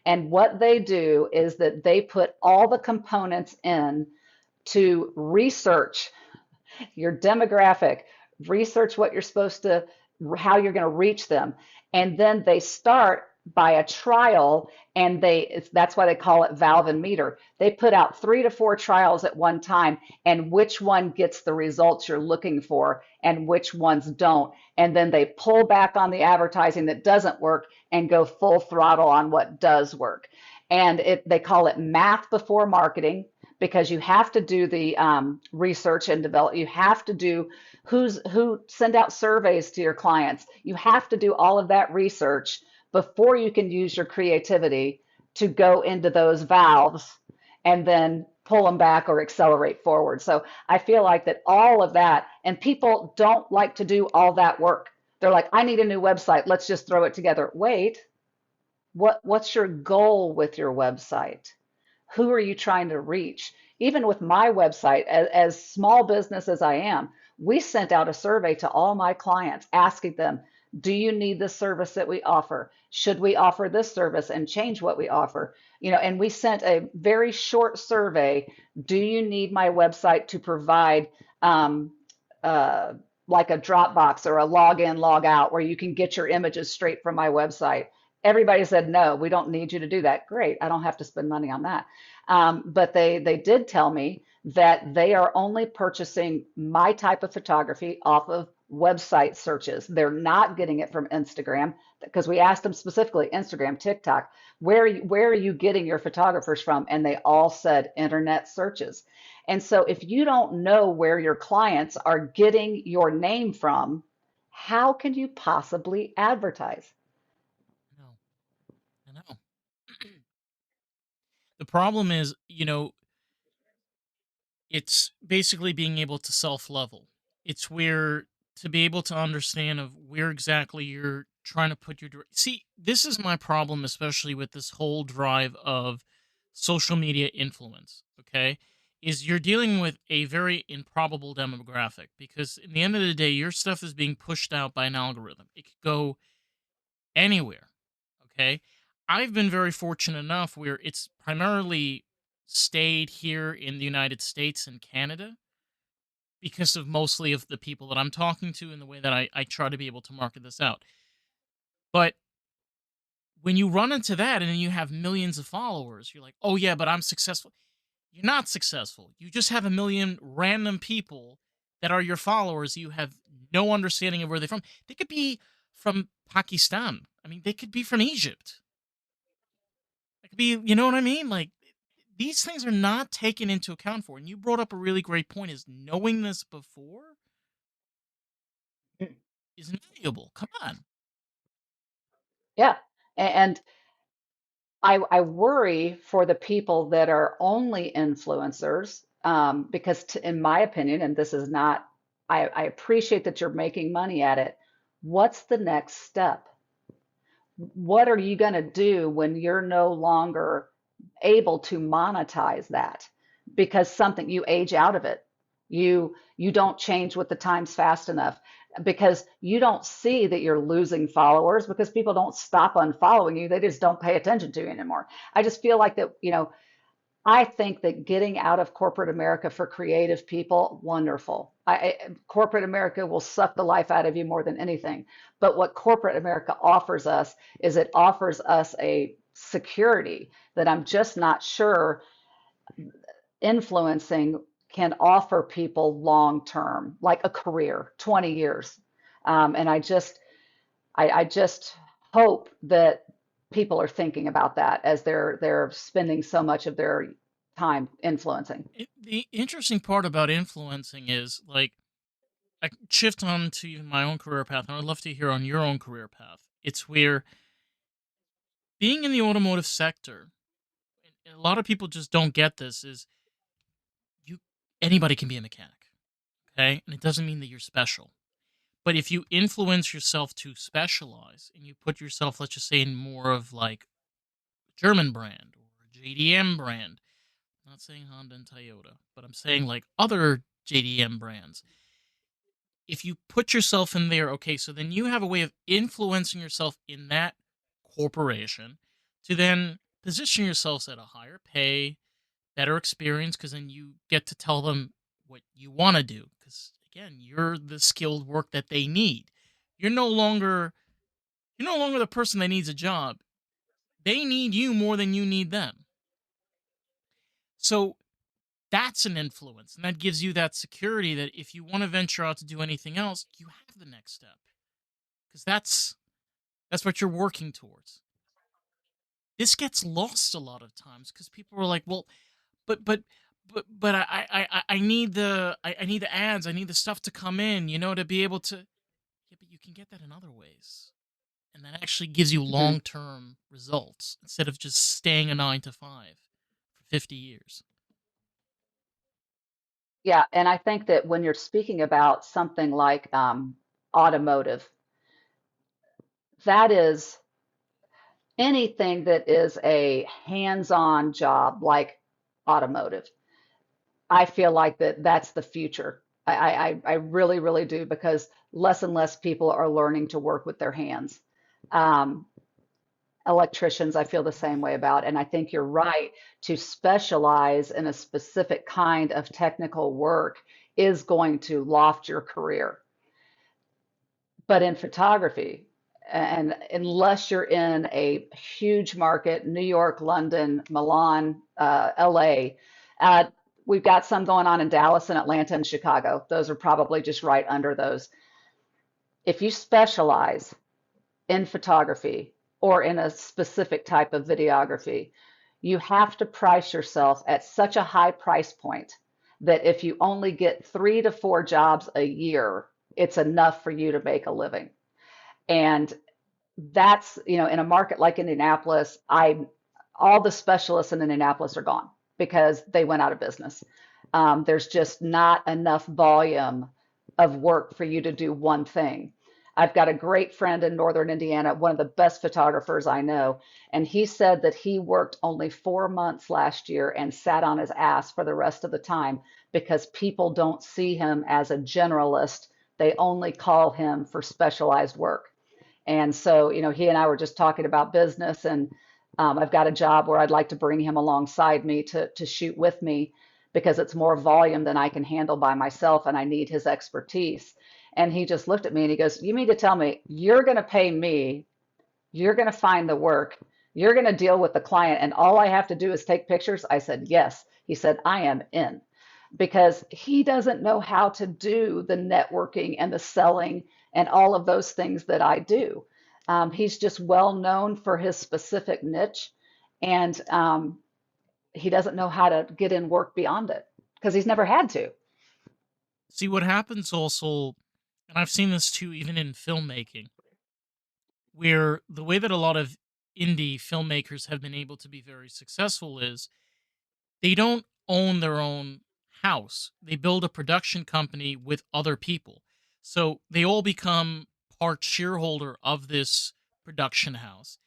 S2: And what they do is that they put all the components in to research your demographic, research what you're supposed to, how you're going to reach them. And then they start by a trial and that's why they call it valve and meter. They put out 3 to 4 trials at one time and which one gets the results you're looking for and which ones don't. And then they pull back on the advertising that doesn't work and go full throttle on what does work. And they call it math before marketing because you have to do the research and develop. You have to do who send out surveys to your clients. You have to do all of that research before you can use your creativity to go into those valves and then pull them back or accelerate forward. So I feel like that all of that, and people don't like to do all that work. They're like, I need a new website. Let's just throw it together. Wait, what's your goal with your website? Who are you trying to reach? Even with my website, as small business as I am, we sent out a survey to all my clients asking them, do you need the service that we offer? Should we offer this service and change what we offer? And we sent a very short survey. Do you need my website to provide uh, like a Dropbox or a login, log out where you can get your images straight from my website? Everybody said, no, we don't need you to do that. Great. I don't have to spend money on that. But they did tell me that they are only purchasing my type of photography off of website searches. They're not getting it from Instagram because we asked them specifically, Instagram, TikTok, where are you getting your photographers from? And they all said internet searches. And so if you don't know where your clients are getting your name from, how can you possibly advertise?
S1: No, I know. The problem is, it's basically being able to self level. It's where to be able to understand of where exactly you're trying to put your see. This is my problem, especially with this whole drive of social media influence. Okay, is you're dealing with a very improbable demographic because in the end of the day, your stuff is being pushed out by an algorithm. It could go anywhere. Okay. I've been very fortunate enough where it's primarily stayed here in the United States and Canada because of mostly of the people that I'm talking to and the way that I try to be able to market this out. But When you run into that and then you have millions of followers, you're like, oh yeah, but I'm successful. You're not successful. You just have a million random people that are your followers. You have no understanding of where they're from. They could be from Pakistan. I mean, they could be from Egypt. It could be, you know what I mean? Like, these things are not taken into account for. And you brought up a really great point: is knowing this before is invaluable. Come on.
S2: Yeah. And I worry for the people that are only influencers, because in my opinion, and this is not, I appreciate that you're making money at it. What's the next step? What are you going to do when you're no longer able to monetize that? Because something, you age out of it. You don't change with the times fast enough, because you don't see that you're losing followers because people don't stop unfollowing you. They just don't pay attention to you anymore. I just feel like that, I think that getting out of corporate America for creative people, wonderful. Corporate America will suck the life out of you more than anything. But what corporate America offers us is it offers us a security that I'm just not sure influencing can offer people long term, like a career, 20 years. And I just hope that people are thinking about that as they're spending so much of their time influencing.
S1: The interesting part about influencing is, like, I can shift on to even my own career path, and I'd love to hear on your own career path. It's where being in the automotive sector, and a lot of people just don't get this, is you anybody can be a mechanic, okay? And it doesn't mean that you're special. But if you influence yourself to specialize and you put yourself, let's just say, in more of like German brand or JDM brand, I'm not saying Honda and Toyota, but I'm saying like other JDM brands. If you put yourself in there, okay, so then you have a way of influencing yourself in that corporation to then position yourselves at a higher pay, better experience, because then you get to tell them what you want to do. Because again, you're the skilled work that they need. You're no longer you're no longer the person that needs a job. They need you more than you need them. So that's an influence, and that gives you that security that if you want to venture out to do anything else, you have the next step, because that's what you're working towards. This gets lost a lot of times because people are like, well, but but I need I need the ads, I need the stuff to come in, to be able to. Yeah, but you can get that in other ways, and that actually gives you
S2: Mhm.
S1: long term results instead of just staying a 9 to 5 for 50 years.
S2: Yeah, and I think that when you're speaking about something like automotive, that is anything that is a hands-on job like automotive. I feel like that's the future. I really, really do, because less and less people are learning to work with their hands. Um, Electricians, I feel the same way about, and I think you're right, to specialize in a specific kind of technical work is going to loft your career. But in photography, and unless you're in a huge market, New York, London, Milan, LA, uh, we've got some going on in Dallas and Atlanta and Chicago. Those are probably just right under those. If you specialize in photography or in a specific type of videography, you have to price yourself at such a high price point that if you only get 3 to 4 jobs a year, it's enough for you to make a living. And that's, in a market like Indianapolis, all the specialists in Indianapolis are gone because they went out of business. There's just not enough volume of work for you to do one thing. I've got a great friend in Northern Indiana, one of the best photographers I know, and he said that he worked only 4 months last year and sat on his ass for the rest of the time because people don't see him as a generalist. They only call him for specialized work. And so, he and I were just talking about business, and I've got a job where I'd like to bring him alongside me to shoot with me because it's more volume than I can handle by myself, and I need his expertise. And he just looked at me and he goes, "You mean to tell me you're going to pay me you're going to find the work. You're going to deal with the client, and all I have to do is take pictures. I said, yes. He said, I am in because he doesn't know how to do the networking and the selling and all of those things that I do. He's just well known for his specific niche, and he doesn't know how to get in work beyond it because he's never had to.
S1: See, what happens also, and I've seen this too, even in filmmaking, where the way that a lot of indie filmmakers have been able to be very successful is they don't own their own house. They build a production company with other people. So they all become part shareholder of this production house.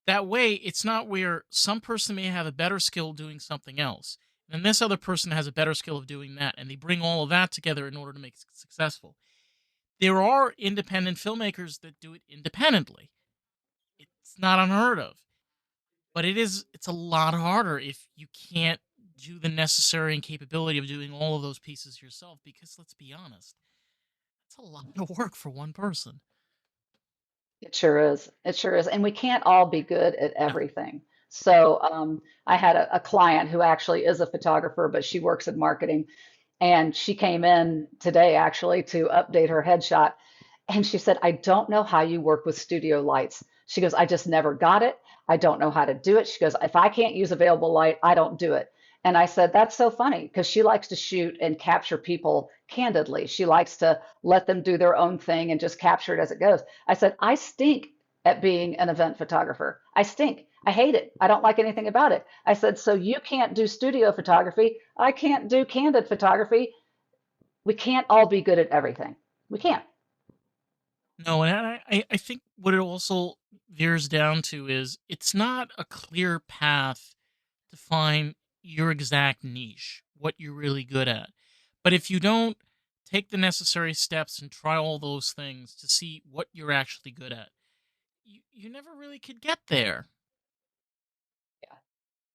S1: That way, it's not where some person may have a better skill doing something else, and this other person has a better skill of doing that, and they bring all of that together in order to make it successful. There are independent filmmakers that do it independently. It's not unheard of, but it's a lot harder if you can't do the necessary and capability of doing all of those pieces yourself, because let's be honest, it's a lot of work for one person.
S2: It sure is. It sure is. And we can't all be good at
S1: No.
S2: everything. So I had a client who actually is a photographer, but she works in marketing. And she came in today actually to update her headshot. And she said, I don't know how you work with studio lights. She goes, I just never got it. I don't know how to do it. She goes, if I can't use available light, I don't do it. And I said, that's so funny because she likes to shoot and capture people candidly. She likes to let them do their own thing and just capture it as it goes. I said, I stink at being an event photographer. I stink. I hate it. I don't like anything about it. I said, so you can't do studio photography. I can't do candid photography. We can't all be good at everything. We can't.
S1: No, and I think what it also veers down to is it's not a clear path to find your exact niche, what you're really good at. But if you don't take the necessary steps and try all those things to see what you're actually good at, you never really could get there.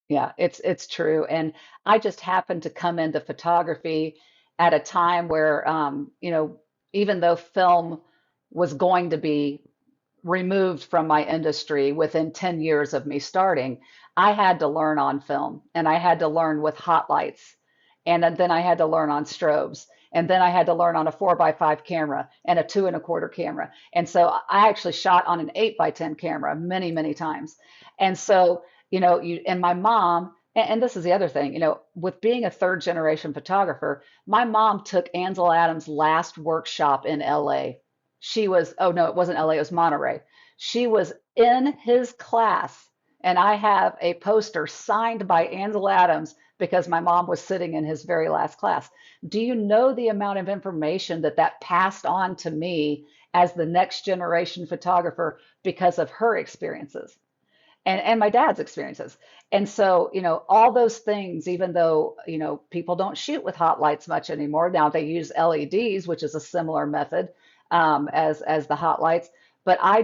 S2: Yeah, it's true. And I just happened to come into photography at a time where, even though film was going to be removed from my industry within 10 years of me starting, I had to learn on film and I had to learn with hot lights. And then I had to learn on strobes. And then I had to learn on a 4x5 camera and a 2 1/4 camera. And so I actually shot on an 8x10 camera many, many times. And so, and my mom, and this is the other thing, with being a third generation photographer, my mom took Ansel Adams' last workshop in LA. She was, oh no, it wasn't LA, it was Monterey. She was in his class, and I have a poster signed by Ansel Adams because my mom was sitting in his very last class. Do you know the amount of information that that passed on to me as the next generation photographer because of her experiences? And my dad's experiences. And so, all those things, even though, people don't shoot with hot lights much anymore. Now they use LEDs, which is a similar method as the hot lights. But I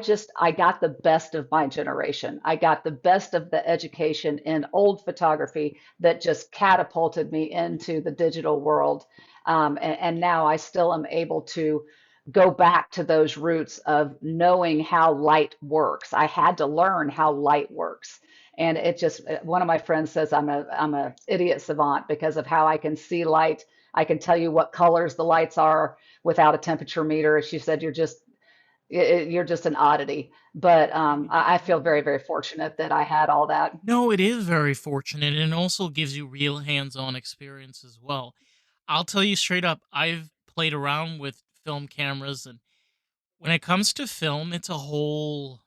S2: got the best of my generation. I got the best of the education in old photography that just catapulted me into the digital world. And now I still am able to go back to those roots of knowing how light works. I had to learn how light works. And it just one of my friends says I'm a idiot savant because of how I can see light. I can tell you what colors the lights are without a temperature meter. She said you're just an oddity. But I feel very, very fortunate that I had all that.
S1: No, it is very fortunate, and it also gives you real hands-on experience as well. I'll tell you straight up, I've played around with film cameras, and when it comes to film, it's a whole.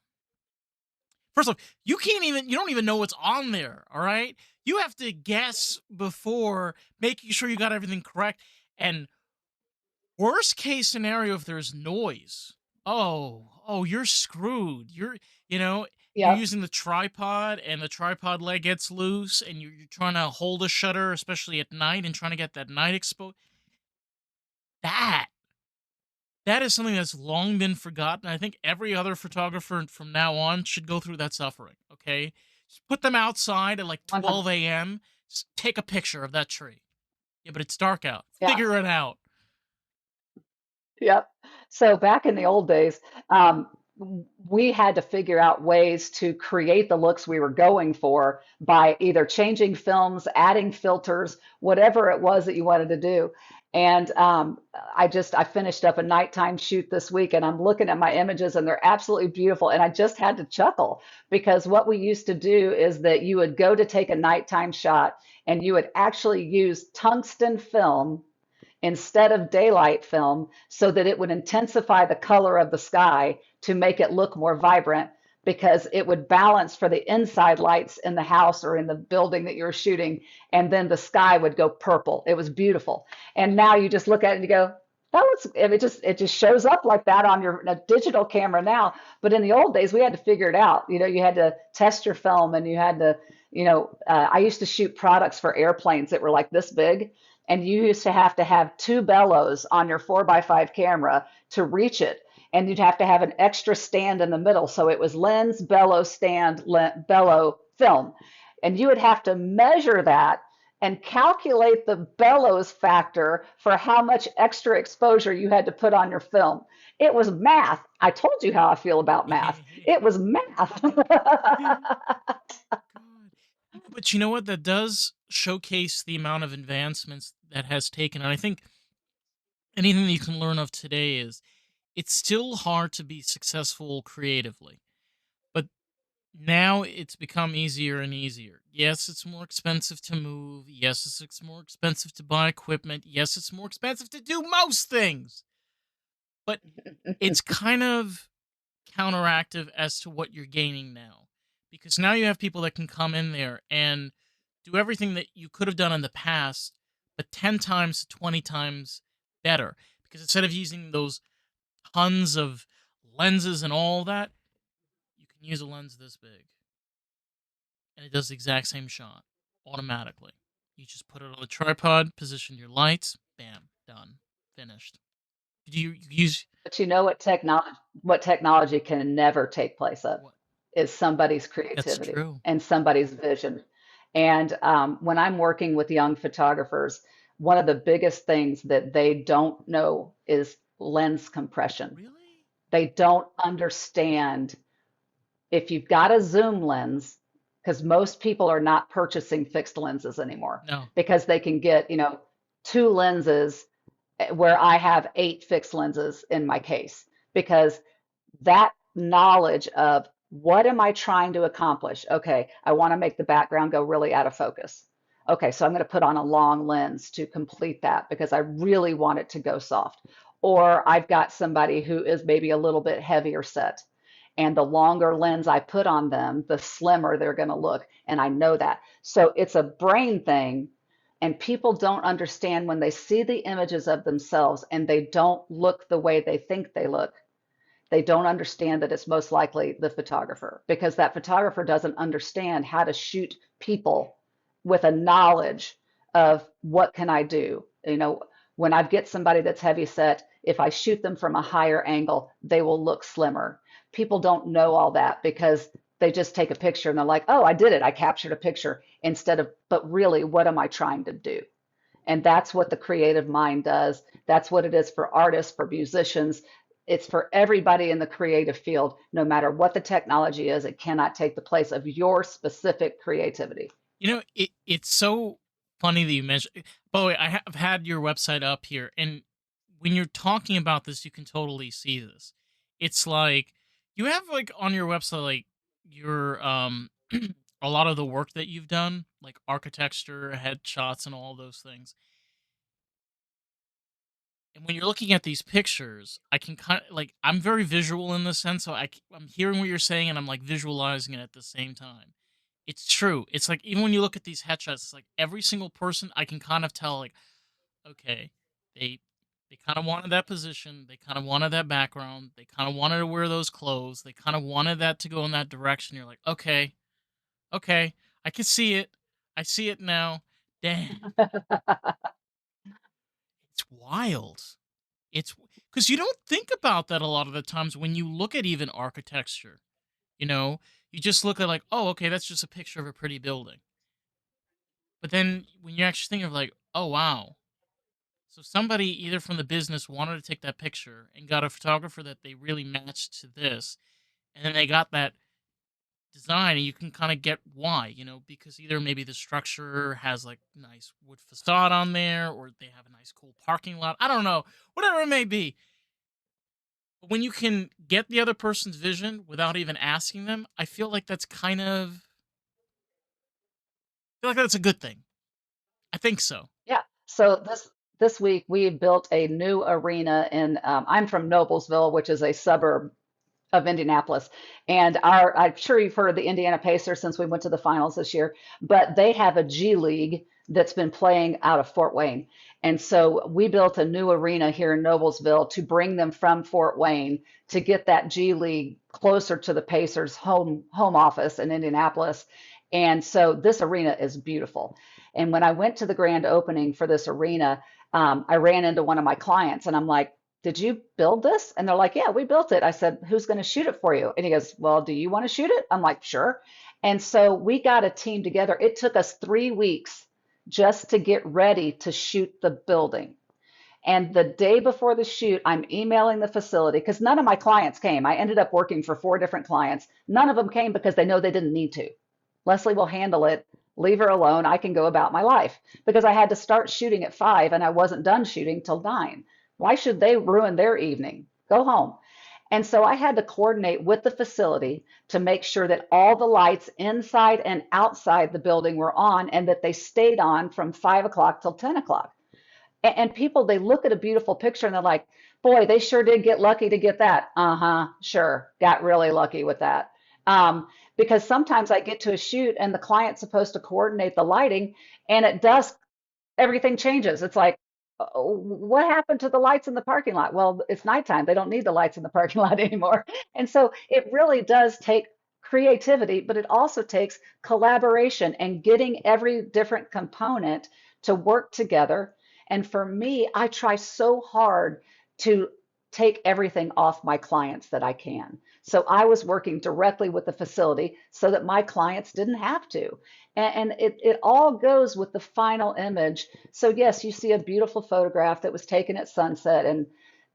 S1: First off, you don't even know what's on there, all right? You have to guess before making sure you got everything correct. And worst case scenario, if there's noise, oh, you're screwed. You're
S2: Yep.
S1: using the tripod and the tripod leg gets loose and you're trying to hold a shutter, especially at night, and trying to get that night exposed. That that is something that's long been forgotten. I think every other photographer from now on should go through that suffering. Okay, just put them outside at like
S2: 100.
S1: 12 a.m. Just take a picture of that tree. Yeah, but it's dark out.
S2: Yeah.
S1: Figure it out.
S2: Yep. So back in the old days, um, we had to figure out ways to create the looks we were going for by either changing films, adding filters, whatever it was that you wanted to do. And I finished up a nighttime shoot this week, and I'm looking at my images, and they're absolutely beautiful. And I just had to chuckle because what we used to do is that you would go to take a nighttime shot, and you would actually use tungsten film instead of daylight film so that it would intensify the color of the sky to make it look more vibrant because it would balance for the inside lights in the house or in the building that you were shooting, and then the sky would go purple. It was beautiful. And now you just look at it and you go, that looks, it just shows up like that on your a digital camera now. But in the old days, we had to figure it out. You had to test your film, and you had to, I used to shoot products for airplanes that were like this big, and you used to have two bellows on your 4x5 camera to reach it, and you'd have to have an extra stand in the middle, so it was lens, bellow, stand, bellow, film, and you would have to measure that and calculate the bellows factor for how much extra exposure you had to put on your film. It was math. I told you how I feel about math. It was math.
S1: God. But you know what? That does showcase the amount of advancements that has taken. And I think anything that you can learn of today is it's still hard to be successful creatively. But now it's become easier and easier. Yes, it's more expensive to move. Yes, it's more expensive to buy equipment. Yes, it's more expensive to do most things. But it's kind of counteractive as to what you're gaining now. Because now you have people that can come in there and do everything that you could have done in the past, but 10 times, 20 times better. Because instead of using those tons of lenses and all that, you can use a lens this big and it does the exact same shot automatically. You just put it on the tripod, position your lights, bam, done, finished. Do you use
S2: But you know what technology can never take place of
S1: what?
S2: is somebody's
S1: That's
S2: creativity
S1: true.
S2: and somebody's vision. And when I'm working with young photographers, one of the biggest things that they don't know is lens compression.
S1: Really?
S2: They don't understand if you've got a zoom lens, because most people are not purchasing fixed lenses anymore
S1: No.
S2: because they can get, two lenses where I have eight fixed lenses in my case because that knowledge of what am I trying to accomplish? Okay, I want to make the background go really out of focus. Okay, so I'm going to put on a long lens to complete that because I really want it to go soft. Or I've got somebody who is maybe a little bit heavier set. And the longer lens I put on them, the slimmer they're going to look. And I know that. So it's a brain thing. And people don't understand when they see the images of themselves and they don't look the way they think they don't understand that it's most likely the photographer because that photographer doesn't understand how to shoot people with a knowledge of what can I do. When I get somebody that's heavy set, if I shoot them from a higher angle, they will look slimmer. People don't know all that because they just take a picture and they're like, oh, I did it. I captured a picture instead of, but really, what am I trying to do? And that's what the creative mind does. That's what it is for artists, for musicians. It's for everybody in the creative field. No matter what the technology is, it cannot take the place of your specific creativity.
S1: It's so funny that you mentioned. By the way, I have had your website up here, and when you're talking about this, you can totally see this. It's like you have like on your website, like your a lot of the work that you've done, like architecture, headshots, and all those things. And when you're looking at these pictures, I can kind of like I'm very visual in this sense, so I'm hearing what you're saying, and I'm like visualizing it at the same time. It's true. It's like even when you look at these headshots, it's like every single person I can kind of tell like, okay, they they kind of wanted that position, they kind of wanted that background, they kind of wanted to wear those clothes, they kind of wanted that to go in that direction. You're like, okay, okay, I can see it. I see it now. Damn, it's wild. It's because you don't think about that a lot of the times when you look at even architecture. You know, you just look at like, oh, okay, that's just a picture of a pretty building. But then when you actually think of like, oh wow, so somebody either from the business wanted to take that picture and got a photographer that they really matched to this. And then they got that design, and you can kind of get why, because either maybe the structure has like nice wood facade on there, or they have a nice cool parking lot. I don't know, whatever it may be. But when you can get the other person's vision without even asking them, I feel like that's a good thing. I think so.
S2: Yeah. So this week we built a new arena in I'm from Noblesville, which is a suburb of Indianapolis. And I'm sure you've heard of the Indiana Pacers since we went to the finals this year, but they have a G League that's been playing out of Fort Wayne. And so we built a new arena here in Noblesville to bring them from Fort Wayne to get that G League closer to the Pacers home office in Indianapolis. And so this arena is beautiful. And when I went to the grand opening for this arena, I ran into one of my clients and I'm like, did you build this? And they're like, yeah, we built it. I said, who's going to shoot it for you? And he goes, well, do you want to shoot it? I'm like, sure. And so we got a team together. It took us 3 weeks just to get ready to shoot the building. And the day before the shoot, I'm emailing the facility because none of my clients came. I ended up working for 4 different clients. None of them came because they know they didn't need to. Leslie will handle it. Leave her alone. I can go about my life because I had to start shooting at 5 and I wasn't done shooting till 9. Why should they ruin their evening? Go home. And so I had to coordinate with the facility to make sure that all the lights inside and outside the building were on and that they stayed on from 5 o'clock till 10 o'clock. And people, they look at a beautiful picture and they're like, boy, they sure did get lucky to get that. Uh-huh, sure, got really lucky with that. Because sometimes I get to a shoot and the client's supposed to coordinate the lighting, and at dusk, everything changes. It's like, what happened to the lights in the parking lot? Well, it's nighttime. They don't need the lights in the parking lot anymore. And so it really does take creativity, but it also takes collaboration and getting every different component to work together. And for me, I try so hard to take everything off my clients that I can. So I was working directly with the facility so that my clients didn't have to. And it all goes with the final image. So yes, you see a beautiful photograph that was taken at sunset, and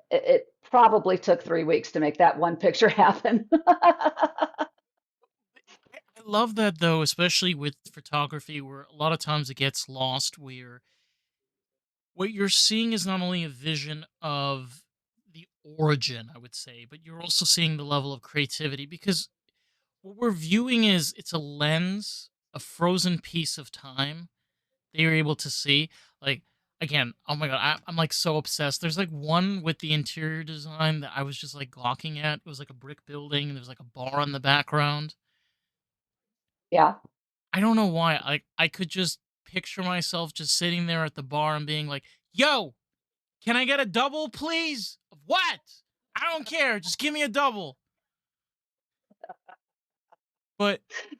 S2: it probably took 3 weeks to make that one picture happen.
S1: I love that though, especially with photography, where a lot of times it gets lost. Where what you're seeing is not only a vision of the origin, I would say, but you're also seeing the level of creativity, because what we're viewing is it's a lens, a frozen piece of time that you're able to see. Like, again, oh my god, I'm like so obsessed. There's like one with the interior design that I was just like gawking at. It was like a brick building, and there's like a bar in the background.
S2: Yeah,
S1: I don't know why. I could just picture myself just sitting there at the bar and being like, "Yo, can I get a double, please?" Of what? I don't care. Just give me a double. But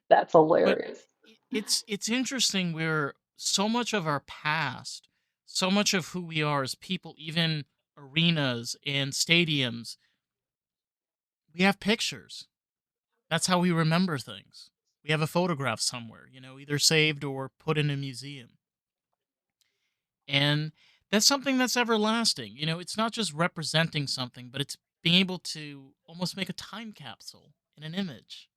S2: that's
S1: but
S2: hilarious.
S1: it's interesting where so much of our past, so much of who we are as people, even arenas and stadiums, we have pictures. That's how we remember things. We have a photograph somewhere, either saved or put in a museum. And that's something that's everlasting. It's not just representing something, but it's being able to almost make a time capsule in an image.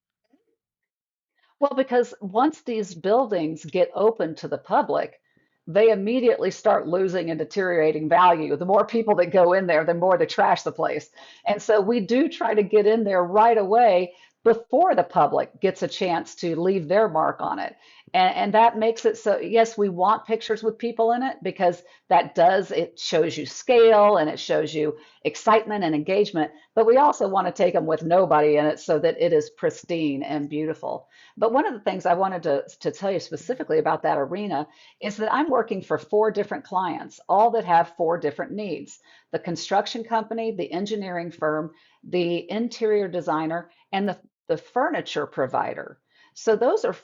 S2: Well, because once these buildings get open to the public, they immediately start losing and deteriorating value. The more people that go in there, the more they trash the place. And so we do try to get in there right away before the public gets a chance to leave their mark on it. And that makes it so, yes, we want pictures with people in it because it shows you scale and it shows you excitement and engagement. But we also want to take them with nobody in it so that it is pristine and beautiful. But one of the things I wanted to tell you specifically about that arena is that I'm working for 4 different clients, all that have 4 different needs: the construction company, the engineering firm, the interior designer, and the furniture provider. So those are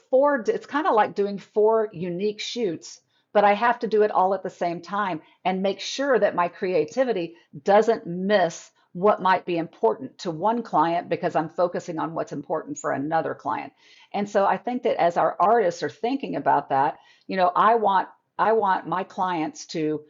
S2: it's kind of like doing 4 unique shoots, but I have to do it all at the same time and make sure that my creativity doesn't miss what might be important to one client because I'm focusing on what's important for another client. And so I think that as our artists are thinking about that, I want my clients to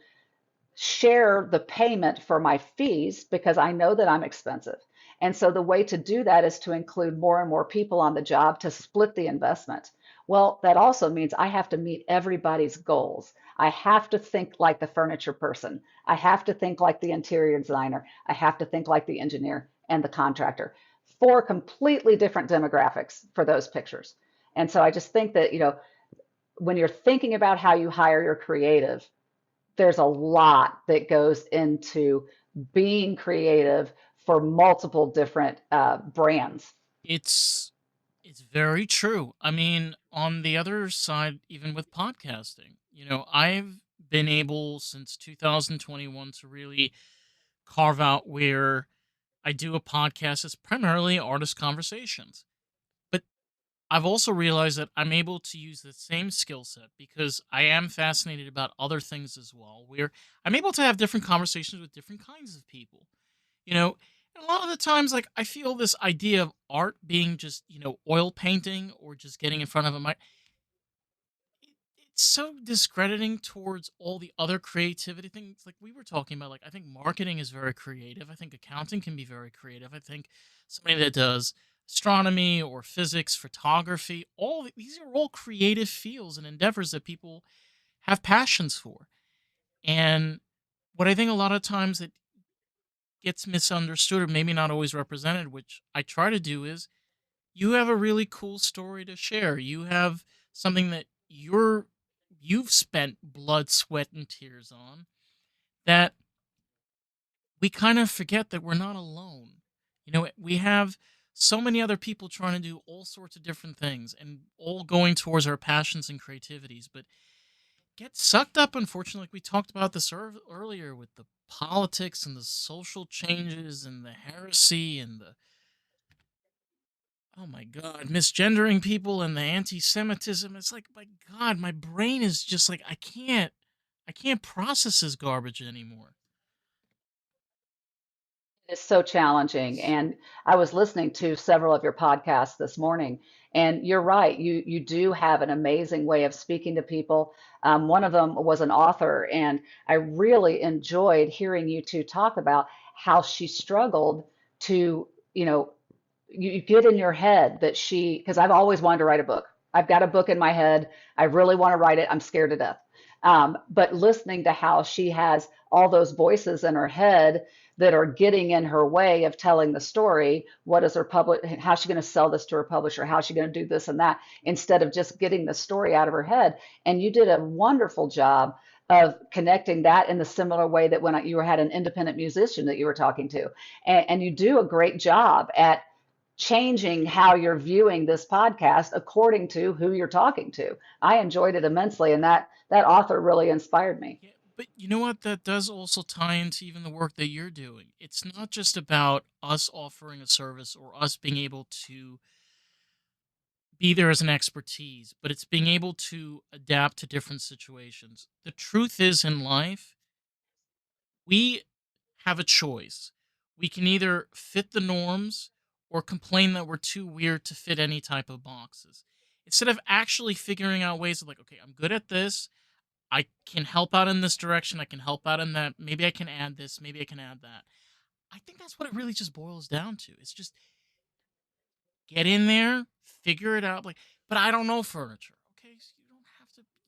S2: share the payment for my fees because I know that I'm expensive. And so the way to do that is to include more and more people on the job to split the investment. Well, that also means I have to meet everybody's goals. I have to think like the furniture person. I have to think like the interior designer. I have to think like the engineer and the contractor. Four completely different demographics for those pictures. And so I just think that, when you're thinking about how you hire your creative, there's a lot that goes into being creative for multiple different brands.
S1: It's it's very true. I mean, on the other side, even with podcasting, I've been able since 2021 to really carve out where I do a podcast that's primarily artist conversations. But I've also realized that I'm able to use the same skill set because I am fascinated about other things as well, where I'm able to have different conversations with different kinds of people. You know, and a lot of the times, like, I feel this idea of art being just, oil painting or just getting in front of a mic. It's so discrediting towards all the other creativity things like we were talking about. Like, I think marketing is very creative. I think accounting can be very creative. I think somebody that does astronomy or physics, photography, these are all creative fields and endeavors that people have passions for. And what I think a lot of times it gets misunderstood or maybe not always represented, which I try to do, is you have a really cool story to share. You have something that you've spent blood, sweat, and tears on that we kind of forget that we're not alone. We have so many other people trying to do all sorts of different things and all going towards our passions and creativities, but get sucked up, unfortunately, like we talked about this earlier with the politics and the social changes and the heresy and the, oh my god, misgendering people and the anti-Semitism. It's like, my god, my brain is just like, I can't process this garbage anymore.
S2: It's so challenging. And I was listening to several of your podcasts this morning, and you're right. You do have an amazing way of speaking to people. One of them was an author, and I really enjoyed hearing you two talk about how she struggled to, you get in your head that because I've always wanted to write a book. I've got a book in my head. I really want to write it. I'm scared to death. But listening to how she has all those voices in her head that are getting in her way of telling the story. What is her public? How's she going to sell this to her publisher? How's she going to do this and that? Instead of just getting the story out of her head. And you did a wonderful job of connecting that in the similar way that when you had an independent musician that you were talking to, and you do a great job at changing how you're viewing this podcast according to who you're talking to. I enjoyed it immensely, and that author really inspired me.
S1: Yeah, but you know what? That does also tie into even the work that you're doing. It's not just about us offering a service or us being able to be there as an expertise, but it's being able to adapt to different situations. The truth is, in life, we have a choice. We can either fit the norms or complain that we're too weird to fit any type of boxes. Instead of actually figuring out ways of, like, okay, I'm good at this. I can help out in this direction. I can help out in that. Maybe I can add this. Maybe I can add that. I think that's what it really just boils down to. It's just get in there, figure it out. Like, but I don't know furniture. Okay, so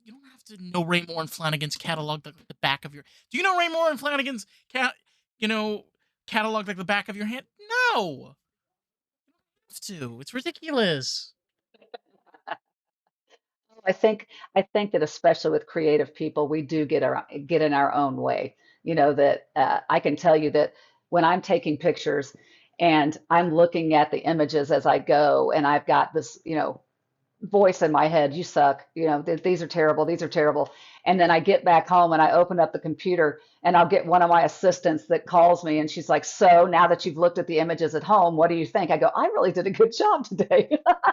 S1: you don't have to know Raymore and Flanagan's catalog like the back of your. Do you know Raymore and Flanagan's you know catalog like the back of your hand? No, you don't have to. It's ridiculous.
S2: I think that especially with creative people, we do get in our own way. That I can tell you that when I'm taking pictures and I'm looking at the images as I go, and I've got this, voice in my head, you suck, these are terrible, these are terrible. And then I get back home and I open up the computer and I'll get one of my assistants that calls me and she's like, so now that you've looked at the images at home, what do you think? I go, I really did a good job today.
S1: Uh,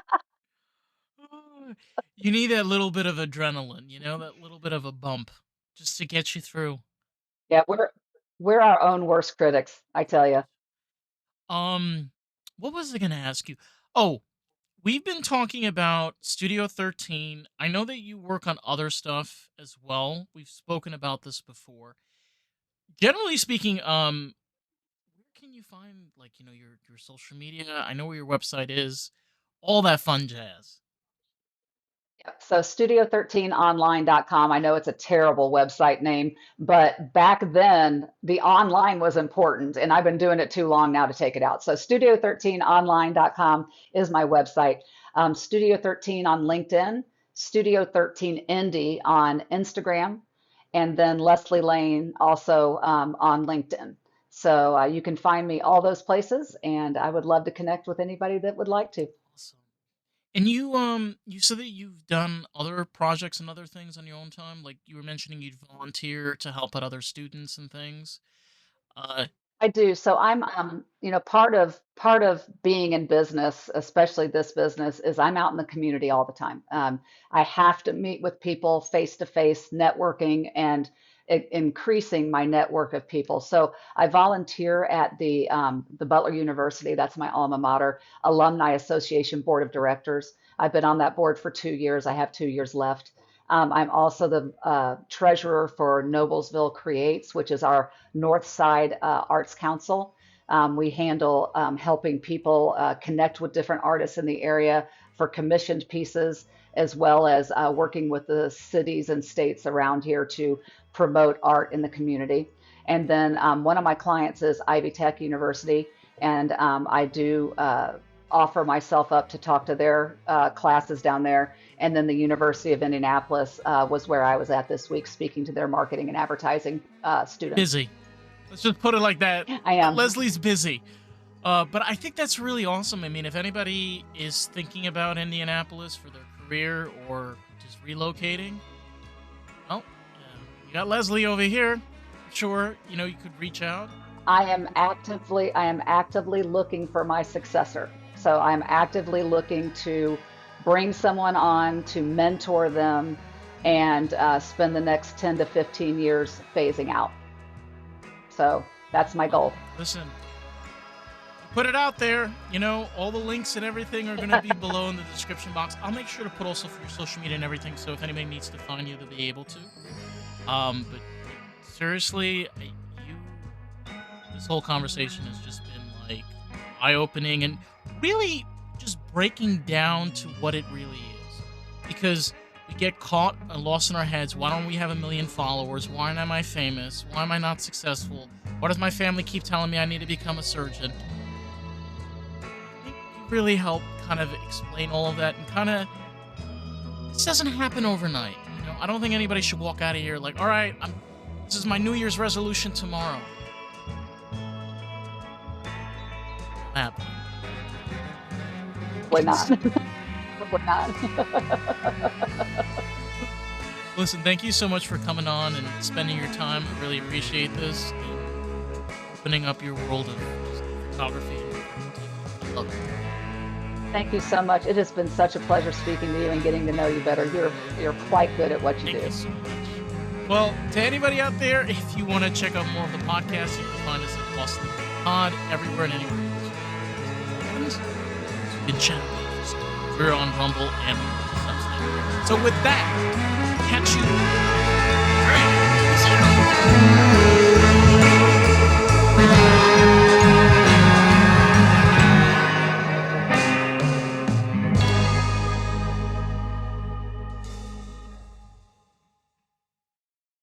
S1: You need that little bit of adrenaline, that little bit of a bump just to get you through.
S2: Yeah, we're our own worst critics, I tell you.
S1: Um, what was I gonna ask you? Oh, we've been talking about Studio 13. I know that you work on other stuff as well. We've spoken about this before. Generally speaking, where can you find like your social media? I know where your website is, all that fun jazz.
S2: Yep. So studio13online.com. I know it's a terrible website name, but back then the online was important and I've been doing it too long now to take it out. So studio13online.com is my website. Studio 13 on LinkedIn, Studio 13 Indie on Instagram, and then Leslie Lane also on LinkedIn. So you can find me all those places, and I would love to connect with anybody that would like to.
S1: Awesome. And you said that you've done other projects and other things on your own time. Like you were mentioning, you'd volunteer to help out other students and things. Uh,
S2: I do. So I'm, part of being in business, especially this business, is I'm out in the community all the time. I have to meet with people face to face, networking and increasing my network of people. So I volunteer at the Butler University. That's my alma mater, Alumni Association Board of Directors. I've been on that board for 2 years. I have 2 years left. I'm also the treasurer for Noblesville Creates, which is our North Side Arts Council. We handle helping people connect with different artists in the area for commissioned pieces, as well as working with the cities and states around here to promote art in the community. And then one of my clients is Ivy Tech University, and I do offer myself up to talk to their classes down there. And then the University of Indianapolis was where I was at this week, speaking to their marketing and advertising students.
S1: Busy. Let's just put it like that.
S2: I am.
S1: Leslie's busy. But I think that's really awesome. I mean, if anybody is thinking about Indianapolis for their career or just relocating, well, you got Leslie over here. Sure, you could reach out.
S2: I am actively looking for my successor. So I'm actively looking to bring someone on to mentor them and spend the next 10 to 15 years phasing out. So that's my
S1: Well,
S2: goal.
S1: listen, put it out there. All the links and everything are going to be below in the description box. I'll make sure to put also for your social media and everything, so if anybody needs to find you, they'll be able to. But seriously, you this whole conversation has just been like eye-opening and really just breaking down to what it really is. Because we get caught and lost in our heads. Why don't we have 1 million followers? Why am I famous? Why am I not successful? Why does my family keep telling me I need to become a surgeon? I think you really help kind of explain all of that and kind of this doesn't happen overnight. I don't think anybody should walk out of here like, all right, this is my New Year's resolution tomorrow. Happen.
S2: We're not. We're not.
S1: Listen, thank you so much for coming on and spending your time. I really appreciate this and opening up your world of photography. I love it.
S2: Thank you so much. It has been such a pleasure speaking to you and getting to know you better. You're quite good at what you
S1: Thank
S2: do.
S1: you so much. Well, to anybody out there, if you want to check out more of the podcast, you can find us at Boston Pod everywhere and anywhere. You can chat with us. We're on Rumble and Substack. So with that, catch you